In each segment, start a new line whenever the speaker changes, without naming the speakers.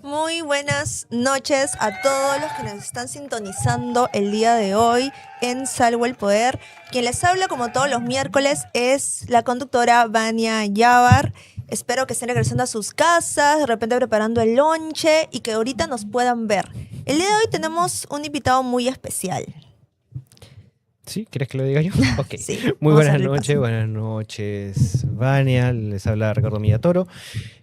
Muy buenas noches a todos los que nos están sintonizando el día de hoy en Salvo el Poder. Quien les habla como todos los miércoles es la conductora Vania Yavar. Espero que estén regresando a sus casas, de repente preparando el lonche y que ahorita nos puedan ver. El día de hoy tenemos un invitado muy especial.
¿Sí? ¿Quieres que lo diga yo? Ok.
Sí,
Muy
vamos a
buenas noches, Vania. Les habla Ricardo Millatoro.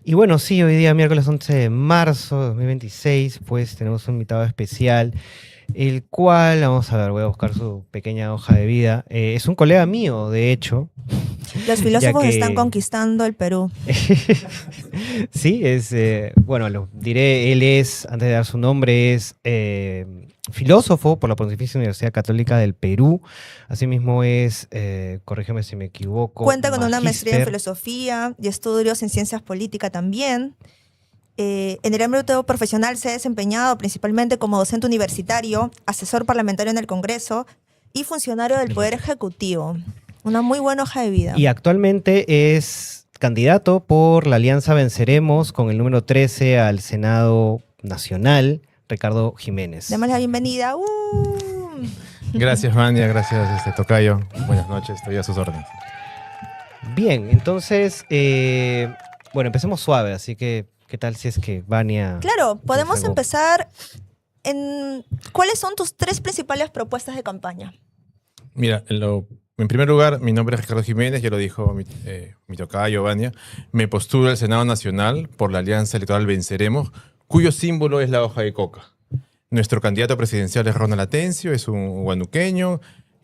Y bueno, sí, hoy día, miércoles 11 de marzo de 2026, pues tenemos un invitado especial, el cual, vamos a ver, voy a buscar su pequeña hoja de vida. Es un colega mío, de hecho.
Los filósofos están conquistando el Perú.
Sí, bueno, lo diré, él es, antes de dar su nombre, es filósofo por la Pontificia Universidad Católica del Perú. Asimismo es, corrígeme si me equivoco,
Cuenta con una maestría en
magíster.
filosofía y estudios en ciencias políticas también. En el ámbito profesional se ha desempeñado principalmente como docente universitario, asesor parlamentario en el Congreso y funcionario del Poder Ejecutivo. Una muy buena hoja de vida.
Y actualmente es candidato por la Alianza Venceremos con el número 13 al Senado Nacional, Ricardo Jiménez.
Demos la bienvenida.
Gracias, Vania, gracias, Tocayo. Buenas noches, estoy a sus órdenes.
Bien, entonces, bueno, empecemos suave, así que, ¿qué tal si es que Vania...
Claro, podemos
algo?
empezar en... ¿Cuáles son tus 3 principales propuestas de campaña?
Mira, en primer lugar, mi nombre es Ricardo Jiménez, ya lo dijo mi tocayo, Vania. Me postulo al Senado Nacional por la Alianza Electoral Venceremos, cuyo símbolo es la hoja de coca. Nuestro candidato presidencial es Ronald Atencio, es un huanuqueño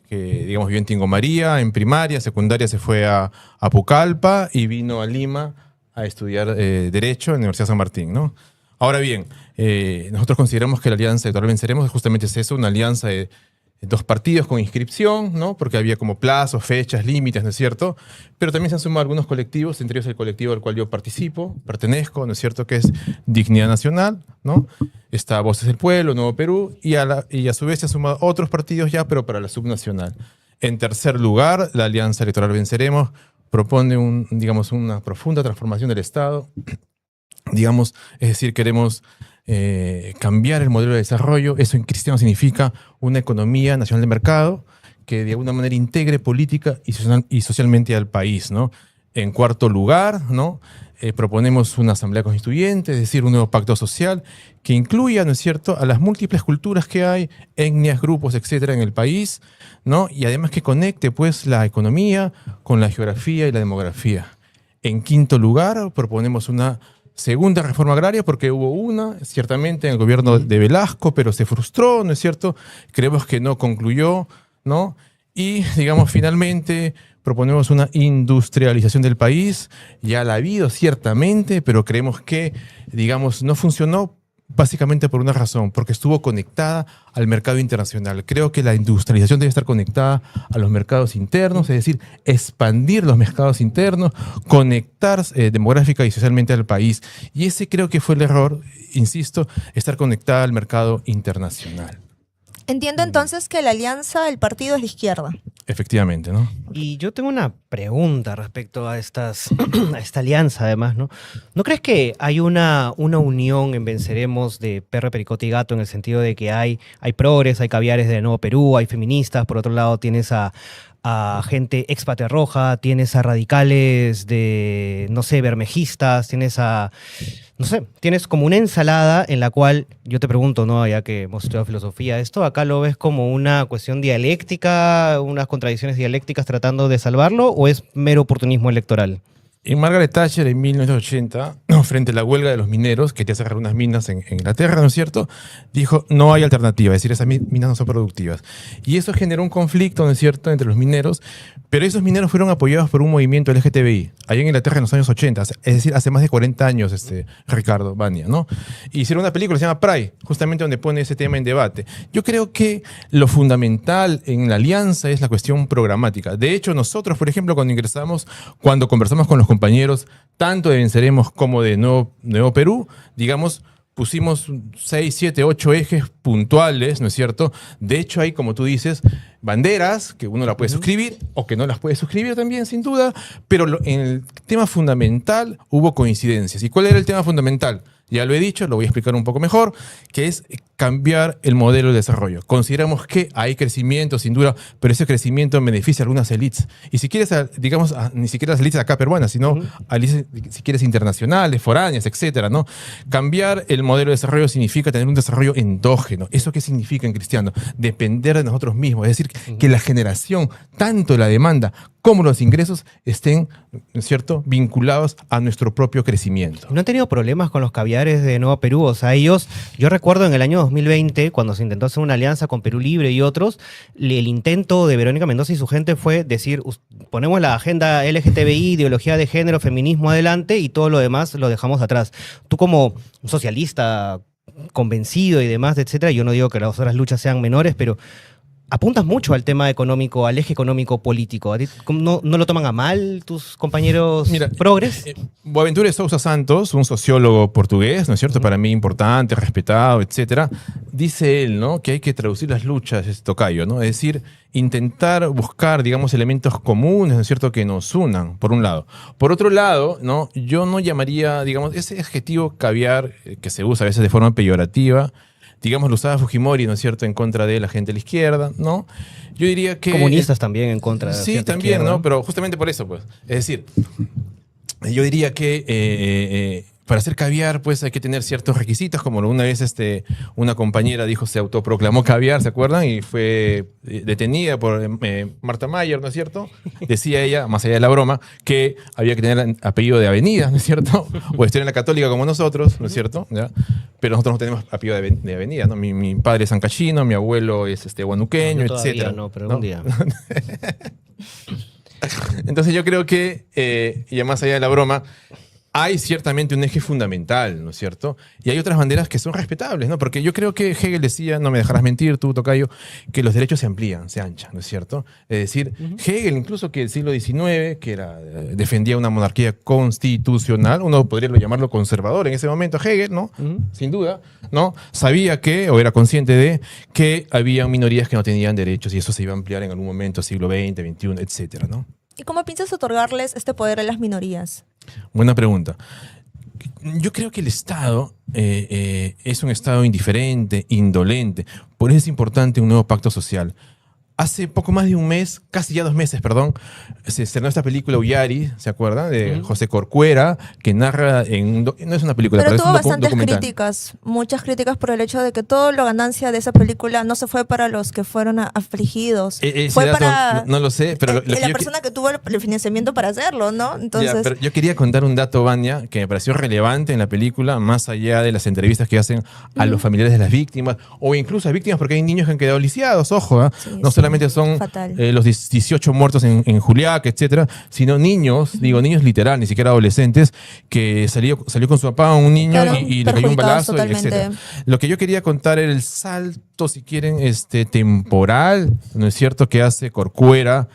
que, digamos, vivió en Tingo María, en primaria, secundaria se fue a Pucallpa y vino a Lima a estudiar Derecho en la Universidad San Martín, ¿no? Ahora bien, nosotros consideramos que la Alianza Electoral Venceremos justamente es eso, una alianza de 2 partidos con inscripción, ¿no? Porque había como plazos, fechas, límites, ¿no es cierto? Pero también se han sumado algunos colectivos, entre ellos el colectivo al cual yo pertenezco, ¿no es cierto? Que es Dignidad Nacional, ¿no? Está Voces del Pueblo, Nuevo Perú, y a su vez se han sumado otros partidos ya, pero para la subnacional. En tercer lugar, la Alianza Electoral Venceremos propone digamos, una profunda transformación del Estado. Digamos, es decir, queremos cambiar el modelo de desarrollo. Eso en cristiano significa una economía nacional de mercado que de alguna manera integre política y socialmente al país, ¿no? En cuarto lugar, ¿no? Proponemos una asamblea constituyente, es decir, un nuevo pacto social que incluya, ¿no es cierto?, a las múltiples culturas que hay, etnias, grupos, etcétera, en el país, ¿no? Y además que conecte, pues, la economía con la geografía y la demografía. En quinto lugar, proponemos una segunda reforma agraria, porque hubo una, ciertamente, en el gobierno de Velasco, pero se frustró, ¿no es cierto? Creemos que no concluyó, ¿no? Y, digamos, finalmente proponemos una industrialización del país. Ya la ha habido, ciertamente, pero creemos que, digamos, no funcionó básicamente por una razón, porque estuvo conectada al mercado internacional. Creo que la industrialización debe estar conectada a los mercados internos, es decir, expandir los mercados internos, conectar demográfica y socialmente al país. Y ese creo que fue el error, insisto, estar conectada al mercado internacional.
Entiendo entonces que la alianza del partido es la izquierda.
Efectivamente, ¿no?
Y yo tengo una pregunta respecto a a esta alianza, además, ¿no? ¿No crees que hay una unión en Venceremos de perro, pericote y gato en el sentido de que hay progres, hay caviares de Nuevo Perú, hay feministas, por otro lado tienes a gente expater roja, tienes a radicales de, no sé, bermejistas, tienes a... No sé, tienes como una ensalada en la cual, yo te pregunto, ¿no? Ya que hemos estudiado filosofía, ¿esto acá lo ves como una cuestión dialéctica, unas contradicciones dialécticas tratando de salvarlo, o es mero oportunismo electoral?
En Margaret Thatcher, en 1980, frente a la huelga de los mineros, quería cerrar unas minas en Inglaterra, ¿no es cierto? Dijo, no hay alternativa, es decir, esas minas no son productivas. Y eso generó un conflicto, ¿no es cierto?, entre los mineros, pero esos mineros fueron apoyados por un movimiento LGTBI, allá en Inglaterra en los años 80, es decir, hace más de 40 años, Ricardo, Vania, ¿no? Y hicieron una película que se llama Pride, justamente donde pone ese tema en debate. Yo creo que lo fundamental en la alianza es la cuestión programática. De hecho, nosotros, por ejemplo, cuando conversamos con los compañeros, tanto de Venceremos como de Nuevo Perú, digamos, pusimos 6, 7, 8 ejes puntuales, ¿no es cierto? De hecho, hay, como tú dices, banderas que uno la puede suscribir o que no las puede suscribir también, sin duda, pero en el tema fundamental hubo coincidencias. ¿Y cuál era el tema fundamental? Ya lo he dicho, lo voy a explicar un poco mejor, que es cambiar el modelo de desarrollo. Consideramos que hay crecimiento, sin duda, pero ese crecimiento beneficia a algunas élites. Y si quieres, digamos, ni siquiera las élites acá peruanas, sino a élites, si quieres, internacionales, foráneas, etcétera, ¿no? Cambiar el modelo de desarrollo significa tener un desarrollo endógeno. ¿Eso qué significa en cristiano? Depender de nosotros mismos. Es decir, que la generación, tanto la demanda como los ingresos, estén, ¿no es cierto?, vinculados a nuestro propio crecimiento.
¿No han tenido problemas con los caviares de Nueva Perú? O sea, ellos, yo recuerdo en el año 2020, cuando se intentó hacer una alianza con Perú Libre y otros, el intento de Verónica Mendoza y su gente fue decir, ponemos la agenda LGTBI, ideología de género, feminismo adelante y todo lo demás lo dejamos atrás. Tú como un socialista convencido y demás, etcétera, yo no digo que las otras luchas sean menores, pero apuntas mucho al tema económico, al eje económico político. ¿A ti no lo toman a mal tus compañeros progres?
Boaventura de Sousa Santos, un sociólogo portugués, ¿no es cierto? Para mí importante, respetado, etcétera. Dice él, ¿no?, que hay que traducir las luchas, es tocayo, ¿no? Es decir, intentar buscar, digamos, elementos comunes, ¿no es cierto?, que nos unan, por un lado. Por otro lado, ¿no?, yo no llamaría, digamos, ese adjetivo caviar, que se usa a veces de forma peyorativa, digamos, lo usaba Fujimori, ¿no es cierto?, en contra de la gente de la izquierda, ¿no? Yo diría que...
Comunistas también en contra de la
Sí, también,
izquierda,
¿no? Pero justamente por eso, pues. Es decir, yo diría que para hacer caviar, pues hay que tener ciertos requisitos, como una vez una compañera dijo, se autoproclamó caviar, ¿se acuerdan? Y fue detenida por Marta Mayer, ¿no es cierto? Decía ella, más allá de la broma, que había que tener apellido de avenida, ¿no es cierto? O estar en la católica como nosotros, ¿no es cierto? ¿Ya? Pero nosotros no tenemos apellido de avenida, ¿no? Mi padre es sancachino, mi abuelo es huanuqueño,
no,
etcétera.
No, pero un día.
Entonces yo creo que, ya más allá de la broma, hay ciertamente un eje fundamental, ¿no es cierto? Y hay otras banderas que son respetables, ¿no? Porque yo creo que Hegel decía, no me dejarás mentir tú, tocayo, que los derechos se amplían, se anchan, ¿no es cierto? Es decir, Hegel, incluso que el siglo XIX, que defendía una monarquía constitucional, uno podría llamarlo conservador en ese momento, Hegel, ¿no? Sin duda, ¿no? Sabía que, o era consciente de, que había minorías que no tenían derechos y eso se iba a ampliar en algún momento, siglo XX, XXI, etcétera, ¿no?
¿Y cómo piensas otorgarles este poder a las minorías?
Buena pregunta. Yo creo que el Estado es un Estado indiferente, indolente. Por eso es importante un nuevo pacto social. Hace poco más de un mes, casi ya 2 meses, perdón, se estrenó esta película Ullari, ¿se acuerdan? De José Corcuera, que narra no es una película,
pero
pero
tuvo
es un
bastantes
documental.
críticas, muchas críticas por el hecho de que toda la ganancia de esa película no se fue para los que fueron afligidos.
Ese
fue
dato
para
no lo sé, pero
la persona que tuvo el financiamiento para hacerlo, ¿no? Entonces,
ya, pero yo quería contar un dato, Vania, que me pareció relevante en la película, más allá de las entrevistas que hacen a los familiares de las víctimas, o incluso a víctimas, porque hay niños que han quedado lisiados, ojo, ¿eh?
Sí,
no solamente son los 18 muertos en Juliaca, etcétera, sino niños, digo niños literal, ni siquiera adolescentes, que salió con su papá un niño
claro,
y le cayó un balazo,
totalmente.
etcétera. Lo que yo quería contar era el salto, si quieren, temporal, ¿no es cierto?, que hace Corcuera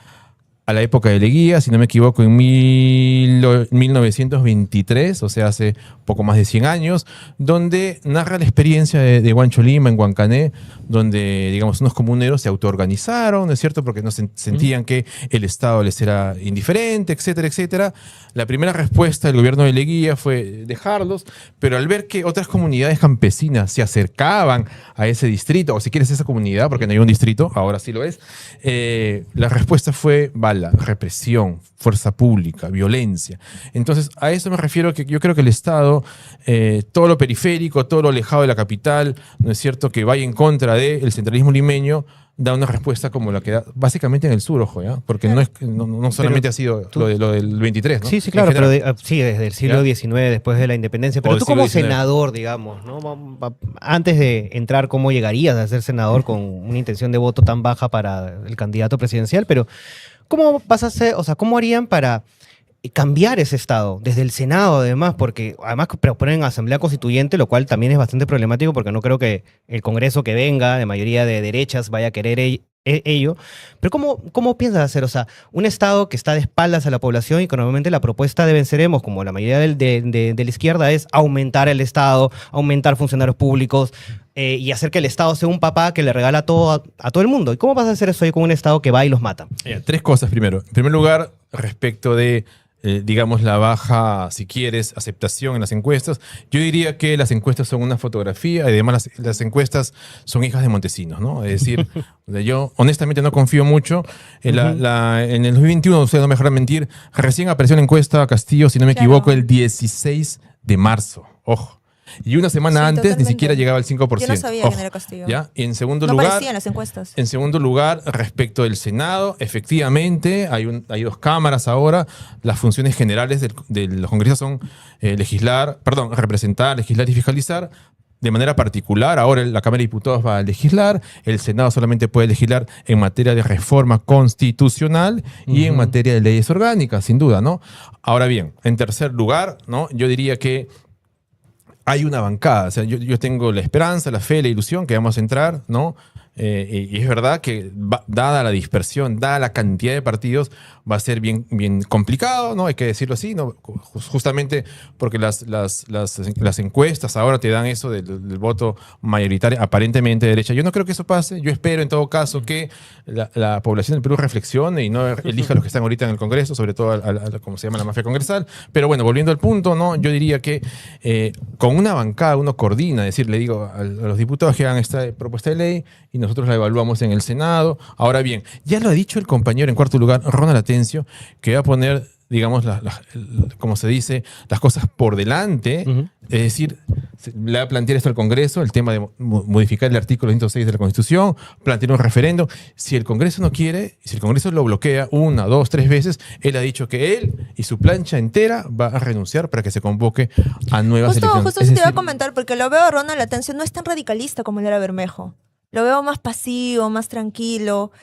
a la época de Leguía, si no me equivoco, en 1923, o sea, hace poco más de 100 años, donde narra la experiencia de Huancho Lima en Huancané, donde, digamos, unos comuneros se autoorganizaron, ¿no es cierto?, porque no sentían que el Estado les era indiferente, etcétera, etcétera. La primera respuesta del gobierno de Leguía fue dejarlos, pero al ver que otras comunidades campesinas se acercaban a ese distrito, o si quieres esa comunidad, porque no hay un distrito, ahora sí lo es, la respuesta fue bala, represión, fuerza pública, violencia. Entonces, a eso me refiero, que yo creo que el Estado, todo lo periférico, todo lo alejado de la capital, ¿no es cierto?, que vaya en contra del centralismo limeño, da una respuesta como la que da básicamente en el sur, ojo, ¿ya? Porque no solamente ha sido lo del 23, ¿no?
Sí, claro, pero sí, desde el siglo XIX, después de la independencia. Pero tú como senador, digamos, ¿no? Antes de entrar, ¿cómo llegarías a ser senador con una intención de voto tan baja para el candidato presidencial? Pero, ¿cómo vas a hacer, o sea, cómo harían para cambiar ese Estado, desde el Senado además, porque además proponen Asamblea Constituyente, lo cual también es bastante problemático porque no creo que el Congreso que venga, de mayoría de derechas, vaya a querer ello. Pero ¿cómo piensas hacer? O sea, un Estado que está de espaldas a la población y que normalmente la propuesta de Venceremos, como la mayoría de la izquierda, es aumentar el Estado, aumentar funcionarios públicos y hacer que el Estado sea un papá que le regala todo a todo el mundo. ¿Y cómo vas a hacer eso ahí con un Estado que va y los mata?
3 cosas primero. En primer lugar, respecto de digamos, la baja, si quieres, aceptación en las encuestas. Yo diría que las encuestas son una fotografía y además las encuestas son hijas de Montesinos, ¿no? Es decir, yo honestamente no confío mucho. En el 2021, ustedes no me dejarán mentir, recién apareció la encuesta Castillo, si no me equivoco, el 16 de marzo. Ojo. Y una semana antes
totalmente.
ni siquiera llegaba al 5%.
Yo no sabía quién era Castillo.
¿Ya? Y en segundo
No
lugar,
aparecía en las encuestas.
en segundo lugar, respecto del Senado, efectivamente, hay dos cámaras ahora. Las funciones generales de los congresistas son representar, legislar y fiscalizar. De manera particular, ahora la Cámara de Diputados va a legislar, el Senado solamente puede legislar en materia de reforma constitucional y en materia de leyes orgánicas, sin duda, ¿no? Ahora bien, en tercer lugar, ¿no? Yo diría que hay una bancada. O sea, yo tengo la esperanza, la fe, la ilusión que vamos a entrar, ¿no? Y es verdad que dada la dispersión, dada la cantidad de partidos, va a ser bien, bien complicado, ¿no? Hay que decirlo así, ¿no? Justamente porque las encuestas ahora te dan eso del voto mayoritario, aparentemente de derecha. Yo no creo que eso pase. Yo espero, en todo caso, que la población del Perú reflexione y no elija a los que están ahorita en el Congreso, sobre todo como se llama la mafia congresal. Pero bueno, volviendo al punto, ¿no? Yo diría que con una bancada uno coordina, es decir, le digo a los diputados que hagan esta propuesta de ley y nosotros la evaluamos en el Senado. Ahora bien, ya lo ha dicho el compañero en cuarto lugar, Ronald Atencio, que va a poner, digamos, como se dice, las cosas por delante. Es decir, le va a plantear esto al Congreso, el tema de modificar el artículo 106 de la Constitución, plantear un referéndum. Si el Congreso no quiere, si el Congreso lo bloquea 1, 2, 3 veces, él ha dicho que él y su plancha entera va a renunciar para que se convoque a nuevas elecciones.
Justo eso te iba a comentar, porque lo veo a Ronald Atencio, no es tan radicalista como lo era Bermejo. Lo veo más pasivo, más tranquilo.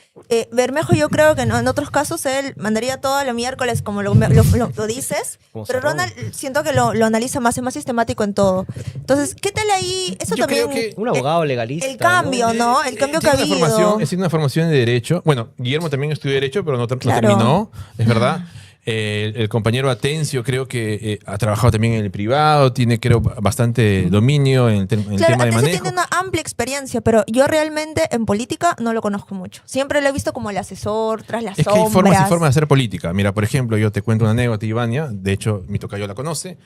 Bermejo yo creo que en otros casos él mandaría todo a los miércoles como lo dices, pero Ronald siento que lo analiza más, es más sistemático en todo. Entonces, ¿qué tal ahí? Eso
Yo
también...
creo que
un abogado legalista.
El cambio, ¿no? El cambio que ha habido.
Es una formación de Derecho. Bueno, Guillermo también estudió Derecho, pero no
Claro.
terminó, es verdad. El compañero Atencio creo que ha trabajado también en el privado, tiene creo bastante dominio en el tema de
Atencio
manejo.
tiene una amplia experiencia, pero yo realmente en política no lo conozco mucho. Siempre lo he visto como el asesor, tras las
Es que
sombras.
hay formas y formas de hacer política. Mira, por ejemplo, yo te cuento una anécdota, Ivania, de hecho mi tocayo la conoce.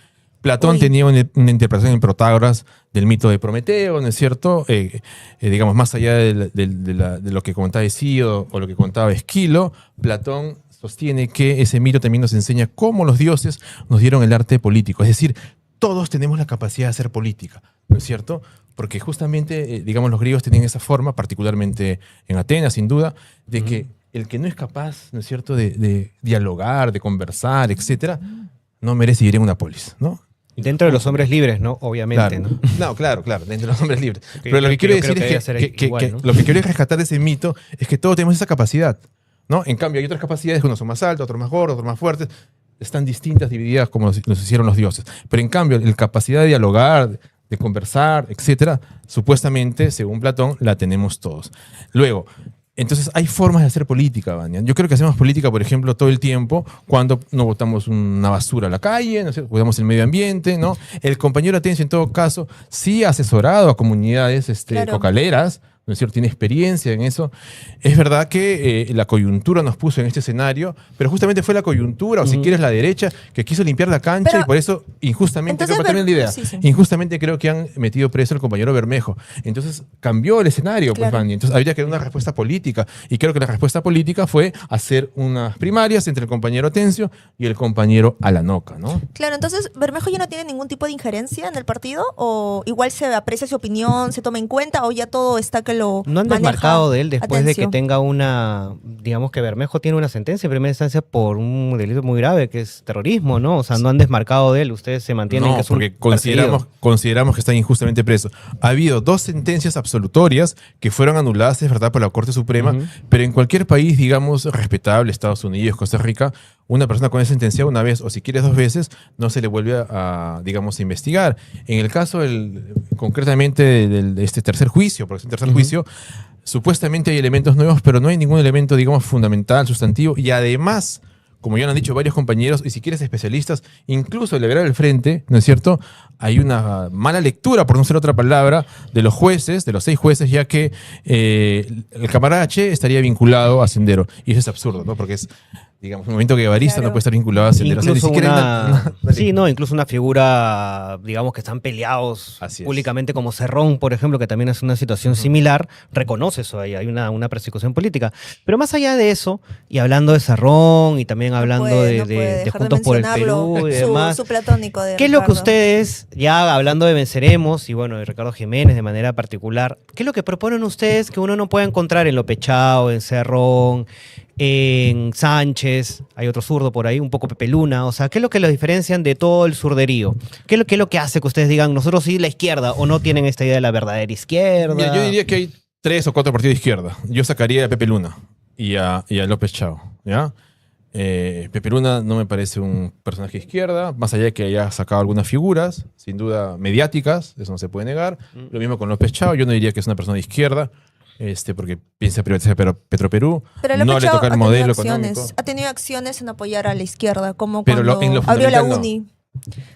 Platón tenía una interpretación en Protágoras del mito de Prometeo, ¿no es cierto? Digamos, más allá de lo que contaba Hesíodo o lo que contaba Esquilo, Platón sostiene que ese mito también nos enseña cómo los dioses nos dieron el arte político. Es decir, todos tenemos la capacidad de hacer política, ¿no es cierto? Porque justamente, digamos, los griegos tenían esa forma, particularmente en Atenas, sin duda, de que el que no es capaz, ¿no es cierto?, de dialogar, de conversar, etcétera, no merece vivir en una polis, ¿no?
Dentro de los hombres libres, ¿no? Obviamente,
Claro.
¿no?
No, claro, dentro de los hombres libres.
Okay,
Pero lo que quiero
yo creo
decir
que
es
debe ser igual, ¿no?
lo que quiero rescatar de ese mito es que todos tenemos esa capacidad, ¿no? En cambio, hay otras capacidades que unos son más altos, otros más gordos, otros más fuertes, están distintas, divididas como nos hicieron los dioses. Pero en cambio, la capacidad de dialogar, de conversar, etcétera, supuestamente, según Platón, la tenemos todos. Luego, entonces hay formas de hacer política, Vania. Yo creo que hacemos política, por ejemplo, todo el tiempo cuando no botamos una basura a la calle, ¿no? Cuidamos el medio ambiente, ¿no? El compañero Atencio, en todo caso, sí ha asesorado a comunidades
Claro.
cocaleras, ¿no es cierto? Tiene experiencia en eso. Es verdad que la coyuntura nos puso en este escenario, pero justamente fue la coyuntura, o si quieres la derecha, que quiso limpiar la cancha
Pero,
y por eso, injustamente,
entonces,
creo que también la idea,
sí.
injustamente creo que han metido preso al compañero Bermejo. Entonces cambió el escenario,
Claro.
pues, Vania. Entonces habría que dar una respuesta política. Y creo que la respuesta política fue hacer unas primarias entre el compañero Atencio y el compañero Alanoca, ¿no?
Claro, entonces, ¿Bermejo ya no tiene ningún tipo de injerencia en el partido? ¿O igual se aprecia su opinión, se toma en cuenta, o ya todo está que lo
No han
maneja
desmarcado de él después de que
Atencio?
tenga una, digamos que Bermejo tiene una sentencia en primera instancia por un delito muy grave que es terrorismo, ¿no? O sea, no han desmarcado de él, ustedes se mantienen
No,
que es un
porque consideramos que está injustamente preso. Ha habido 2 sentencias absolutorias que fueron anuladas, es verdad, por la Corte Suprema, pero en cualquier país, digamos, respetable, Estados Unidos, Costa Rica, una persona con esa sentencia una vez o si quieres 2 veces, no se le vuelve a digamos, a investigar. En el caso, concretamente, de este tercer juicio, porque es un tercer juicio, supuestamente hay elementos nuevos, pero no hay ningún elemento, digamos, fundamental, sustantivo, y además, como ya lo han dicho varios compañeros, y si quieres especialistas, incluso el liberal del frente, ¿no es cierto? Hay una mala lectura, por no ser otra palabra, de los jueces, de los 6 jueces, ya que el camarada Che estaría vinculado a Sendero. Y eso es absurdo, ¿no? Porque digamos, un movimiento guevarista
Claro.
no puede estar vinculado a Sendero. O sea, ni
Incluso
siquiera
sí, no, incluso una figura, digamos, que están peleados
Así es.
públicamente como Cerrón, por ejemplo, que también es una situación similar, reconoce eso ahí, hay una persecución política. Pero más allá de eso, y hablando de Cerrón y también hablando
no
de
dejar
Juntos por el
mencionarlo,
Perú y
su,
demás,
su platónico de
¿qué es lo que
Ricardo.
ustedes, ya hablando de Venceremos y bueno, de Ricardo Jiménez de manera particular, qué es lo que proponen ustedes que uno no puede encontrar en López Chao, en Cerrón, en Sánchez, hay otro zurdo por ahí, un poco Pepe Luna, o sea, qué es lo que los diferencian de todo el surderío? ¿Qué es lo que hace que ustedes digan, nosotros sí la izquierda, o no tienen esta idea de la verdadera izquierda?
Mira, yo diría que hay 3 o 4 partidos de izquierda. Yo sacaría a Pepe Luna y a López Chao, ¿ya? Pepe Luna no me parece un personaje de izquierda, más allá de que haya sacado algunas figuras, sin duda mediáticas, eso no se puede negar. Lo mismo con López Chao, yo no diría que es una persona de izquierda, porque piensa privatizar Petroperú,
Pero
no
López
le
Chao
toca el
ha tenido
modelo
acciones,
económico.
ha tenido acciones en apoyar a la izquierda, como
Pero
cuando
en lo
abrió la
fundamental no.
uni.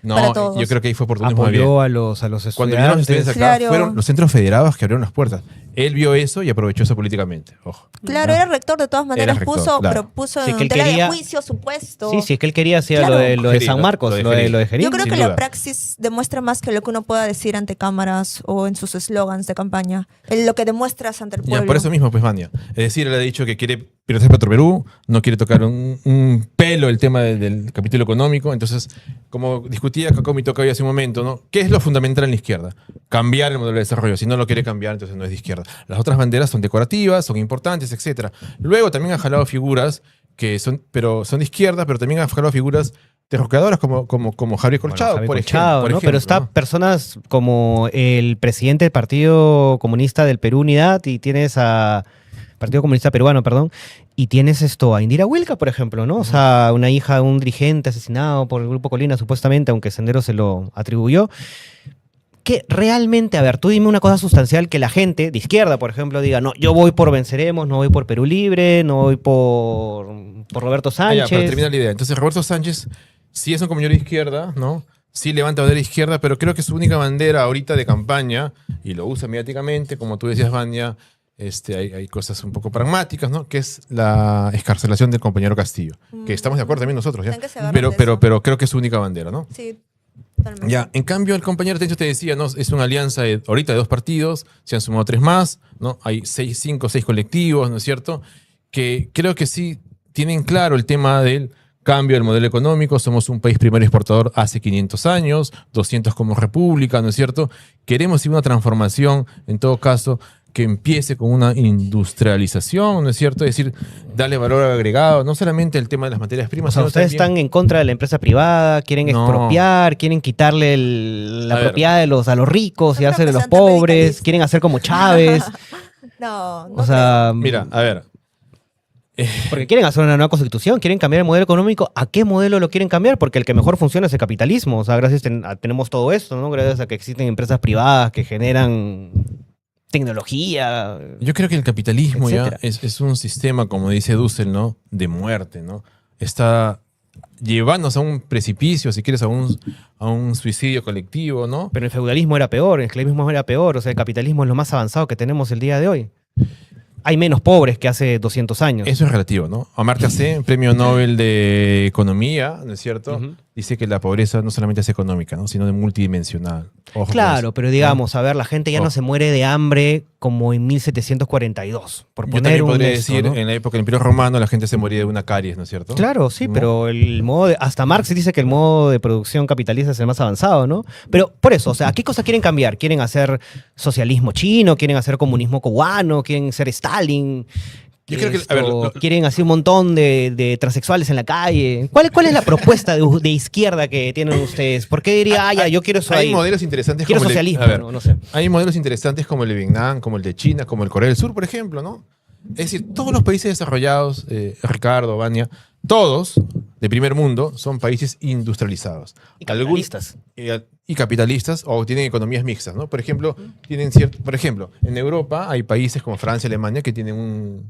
No,
para todos.
yo creo que ahí fue oportunismo más bien.
Apoyó a los
Cuando vinieron los
estudiantes.
estudiantes acá,
Claro.
fueron los centros federados que abrieron las puertas. Él vio eso y aprovechó eso políticamente. Ojo.
Claro, era rector de todas maneras,
rector,
puso,
claro.
pero puso
Sí, que
en
él
tela
quería-
de juicio su puesto.
Sí, sí, es que él quería hacer
Claro.
lo de
Sí,
San Marcos,
lo de
lo de
Jerín.
Jerín.
Yo creo
sin
que
duda.
la praxis demuestra más que lo que uno pueda decir ante cámaras o en sus eslogans de campaña. Lo que demuestras ante el pueblo.
Ya, por eso mismo, pues, Vania. Es decir, él ha dicho que quiere privatizar Petroperú, no quiere tocar un pelo el tema del capítulo económico. Entonces, como discutía Cacao Tocayo hace un momento, ¿no? ¿Qué es lo fundamental en la izquierda? Cambiar el modelo de desarrollo. Si no lo quiere cambiar, entonces no es de izquierda. Las otras banderas son decorativas, son importantes, etc. Luego también ha jalado figuras que son de izquierda, pero también ha jalado figuras derrocadoras como Javier Colchado,
Javier
por
Colchado,
ejemplo.
¿no? Pero está
¿no?
personas como el presidente del Partido Comunista del Perú Unidad y tienes a Partido Comunista Peruano, perdón, y tienes a Indira Wilca, por ejemplo, ¿no? O sea, una hija de un dirigente asesinado por el Grupo Colina, supuestamente, aunque Sendero se lo atribuyó. Que realmente, a ver, tú dime una cosa sustancial que la gente de izquierda, por ejemplo, diga, no, yo voy por Venceremos, no voy por Perú Libre, no voy por Roberto
Ah, ya,
Sánchez.
para terminar la idea. Entonces, Roberto Sánchez sí es un compañero de izquierda, ¿no? Sí levanta bandera de izquierda, pero creo que su única bandera ahorita de campaña, y lo usa mediáticamente, como tú decías, Vania, hay cosas un poco pragmáticas, ¿no? Que es la escarcelación del compañero Castillo. Que estamos de acuerdo también nosotros, ¿ya?
Están que se agarran de
Pero
eso.
creo que es su única bandera, ¿no?
Sí, totalmente.
Ya, en cambio, el compañero Tencho te decía, ¿no? Es una alianza ahorita de 2 partidos, se han sumado 3 más, ¿no? Hay 5 o 6 colectivos, ¿no es cierto? Que creo que sí tienen claro el tema del cambio del modelo económico. Somos un país primario exportador hace 500 años, 200 como república, ¿no es cierto? Queremos una transformación, en todo caso, que empiece con una industrialización, ¿no es cierto? Es decir, darle valor agregado, no solamente el tema de las materias
O
primas,
sea,
sino
ustedes
también-
están en contra de la empresa privada, quieren
No.
expropiar, quieren quitarle la
A ver.
propiedad a los ricos y
Son
darse de los
representantes
pobres,
radicalistas.
quieren hacer como Chávez.
No, no
O sea,
Mira, a ver,
porque quieren hacer una nueva constitución, quieren cambiar el modelo económico. ¿A qué modelo lo quieren cambiar? Porque el que mejor funciona es el capitalismo. O sea, gracias tenemos todo esto, ¿no? Gracias a que existen empresas privadas que generan tecnología.
yo creo que el capitalismo ya
Etcétera.
es un sistema, como dice Dussel, ¿no? De muerte, ¿no? Está llevándonos a un precipicio, si quieres, a un suicidio colectivo, ¿no?
Pero el feudalismo era peor, el esclavismo era peor. O sea, el capitalismo es lo más avanzado que tenemos el día de hoy. Hay menos pobres que hace 200 años.
Eso es relativo, ¿no? Amartya Sen, premio Nobel de Economía, ¿no es cierto?
Ujú.
Dice que la pobreza no solamente es económica, ¿no? Sino de multidimensional. Ojo con
Claro,
eso,
pero
¿no?
digamos, a ver, la gente ya no
Ojo.
se muere de hambre como en 1742, por
Yo
poner
también
un
podría
esto,
decir,
¿no?
en la época del Imperio Romano la gente se moría de una caries, ¿no es cierto?
Claro, sí,
¿No?
pero el modo hasta Marx dice que el modo de producción capitalista es el más avanzado, ¿no? Pero por eso, o sea, ¿qué cosa quieren cambiar? ¿Quieren hacer socialismo chino? ¿Quieren hacer comunismo cubano? ¿Quieren ser Stalin?
Yo creo que, a ver,
¿Quieren hacer un montón de transexuales en la calle? ¿Cuál es la propuesta de izquierda que tienen ustedes? ¿Por qué diría, ya, yo quiero eso
hay
ahí?
modelos interesantes
Quiero
como
socialismo,
a ver,
¿no? No sé.
hay modelos interesantes como el de Vietnam, como el de China, como el Corea del Sur, por ejemplo, ¿no? Es decir, todos los países desarrollados, Ricardo, Vania, todos de primer mundo son países industrializados.
Y capitalistas.
Y capitalistas o tienen economías mixtas, ¿no? Por ejemplo, por ejemplo, en Europa hay países como Francia, Alemania que tienen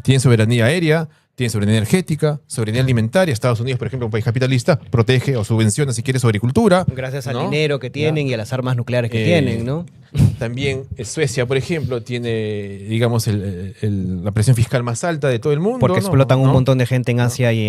tienen soberanía aérea, tiene soberanía energética, soberanía alimentaria. Estados Unidos, por ejemplo, un país capitalista, protege o subvenciona, si quiere, su agricultura.
Gracias al
¿no?
dinero que tienen y a las armas nucleares que tienen, ¿no?
También Suecia, por ejemplo, tiene, digamos, la presión fiscal más alta de todo el mundo.
Porque
¿no?
explotan un
¿no?
montón de gente en Asia y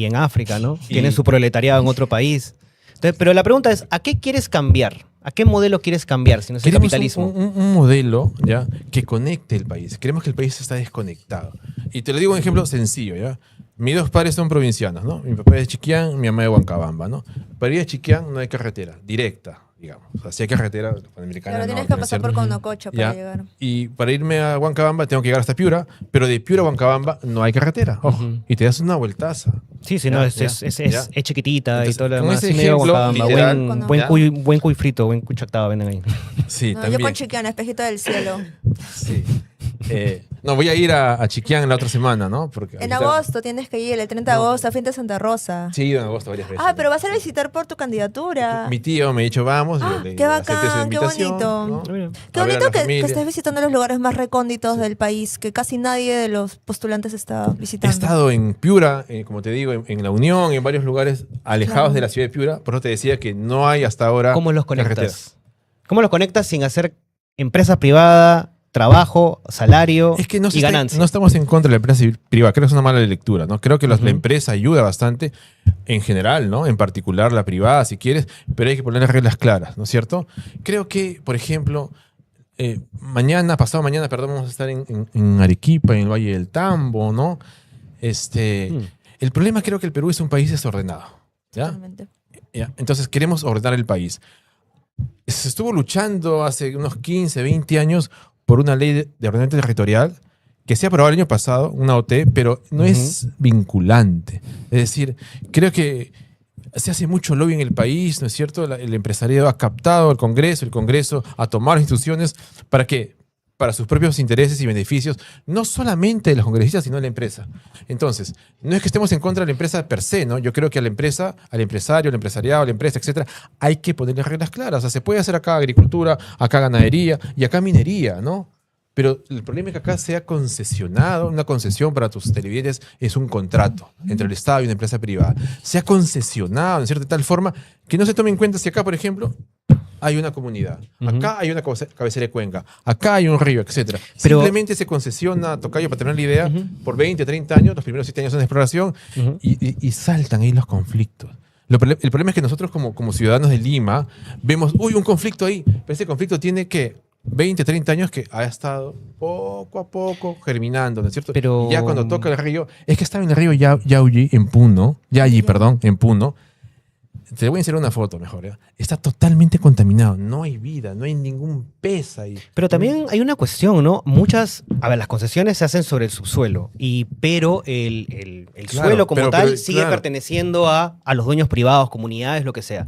en África, ¿no?
Y-
Tienen su proletariado en otro país. Entonces, pero la pregunta es, ¿a qué quieres cambiar? ¿A qué modelo quieres cambiar si no es el
Queremos
capitalismo?
un modelo ¿ya? que conecte el país. Queremos que el país está desconectado. Y te lo digo un ejemplo sencillo. ¿ya? Mis dos padres son provincianos. ¿no? Mi papá es de Chiquián, mi mamá de Huancabamba. ¿no? Para ir a Chiquián no hay carretera directa, digamos. O sea, si hay carretera panamericana.
Claro, tienes
no,
que
¿no es
pasar
cierto?
por Conococha para
¿Ya?
llegar.
Y para irme a Huancabamba tengo que llegar hasta Piura, pero de Piura a Huancabamba no hay carretera. Ojo,
Ujú.
y te das una vueltaza.
Sí, sí,
Ya,
no, es
ya.
es chiquitita
Entonces,
y todo lo
con
demás.
ese
Medio
ejemplo
Guacabamba,
literal,
buen cuy frito, buen cuy chactado venden ahí.
Sí,
No, yo
también.
con Chiquiana, espejito del cielo.
Sí. No, voy a ir a Chiquián la otra semana, ¿no? Porque
En
ahorita-
agosto tienes que ir, el 30 de agosto, a Finta Santa Rosa.
Sí, he ido en agosto varias veces.
Ah, pero vas a visitar por tu candidatura.
Mi tío me ha dicho, vamos.
Ah,
yo le
qué
acepté su
bacán, qué
invitación,
bonito.
¿no?
Qué
A ver a
bonito
la
que
familia.
estés visitando los lugares más recónditos del país, que casi nadie de los postulantes está
He
visitando.
estado en Piura, como te digo, en La Unión, en varios lugares alejados
Claro.
de la ciudad de Piura. Por eso te decía que no hay hasta ahora
¿Cómo los
carretera.
conectas? ¿Cómo los conectas sin hacer empresa privada, trabajo, salario
Es que no,
y ganancia?
no estamos en contra de la empresa privada, creo que es una mala lectura, ¿no? Creo que la
Ujú.
empresa ayuda bastante en general, ¿no? En particular la privada, si quieres, pero hay que poner las reglas claras, ¿no es cierto? Creo que, por ejemplo, pasado mañana, perdón, vamos a estar en Arequipa, en el Valle del Tambo, ¿no? El problema creo que el Perú es un país desordenado, ¿ya?
Totalmente.
¿Ya? Entonces queremos ordenar el país. Se estuvo luchando hace unos 15, 20 años por una ley de ordenamiento territorial que se aprobó el año pasado, una OT, pero no es vinculante. Es decir, creo que se hace mucho lobby en el país, ¿no es cierto? El empresariado ha captado el Congreso ha tomado las instituciones para que para sus propios intereses y beneficios, no solamente de los congresistas, sino de la empresa. Entonces, no es que estemos en contra de la empresa per se, ¿no? Yo creo que a la empresa, al empresario, al empresariado, a la empresa, etcétera, hay que ponerle reglas claras. O sea, se puede hacer acá agricultura, acá ganadería y acá minería, ¿no? Pero el problema es que acá sea concesionado, una concesión para tus televidentes es un contrato entre el Estado y una empresa privada. Sea concesionado, ¿no es cierto? De tal forma que no se tome en cuenta si acá, por ejemplo, hay una comunidad, acá hay una cabecera de cuenca, acá hay un río, etc.
Pero-
Simplemente se concesiona, tocayo, para tener la idea, por 20, 30 años, los primeros 7 años son de exploración, y saltan ahí los conflictos. El problema es que nosotros como ciudadanos de Lima vemos, uy, un conflicto ahí, pero ese conflicto tiene que 20, 30 años que ha estado poco a poco germinando, ¿no es cierto?
Pero-
Y ya cuando toca el río, es que estaba en el río Yauyí, en Puno. Te voy a enseñar una foto mejor. ¿Ya? Está totalmente contaminado. No hay vida, no hay ningún pez ahí.
Pero también hay una cuestión, ¿no? Las concesiones se hacen sobre el subsuelo, pero el
Claro,
suelo como
pero-
tal
pero,
sigue
claro.
perteneciendo a los dueños privados, comunidades, lo que sea.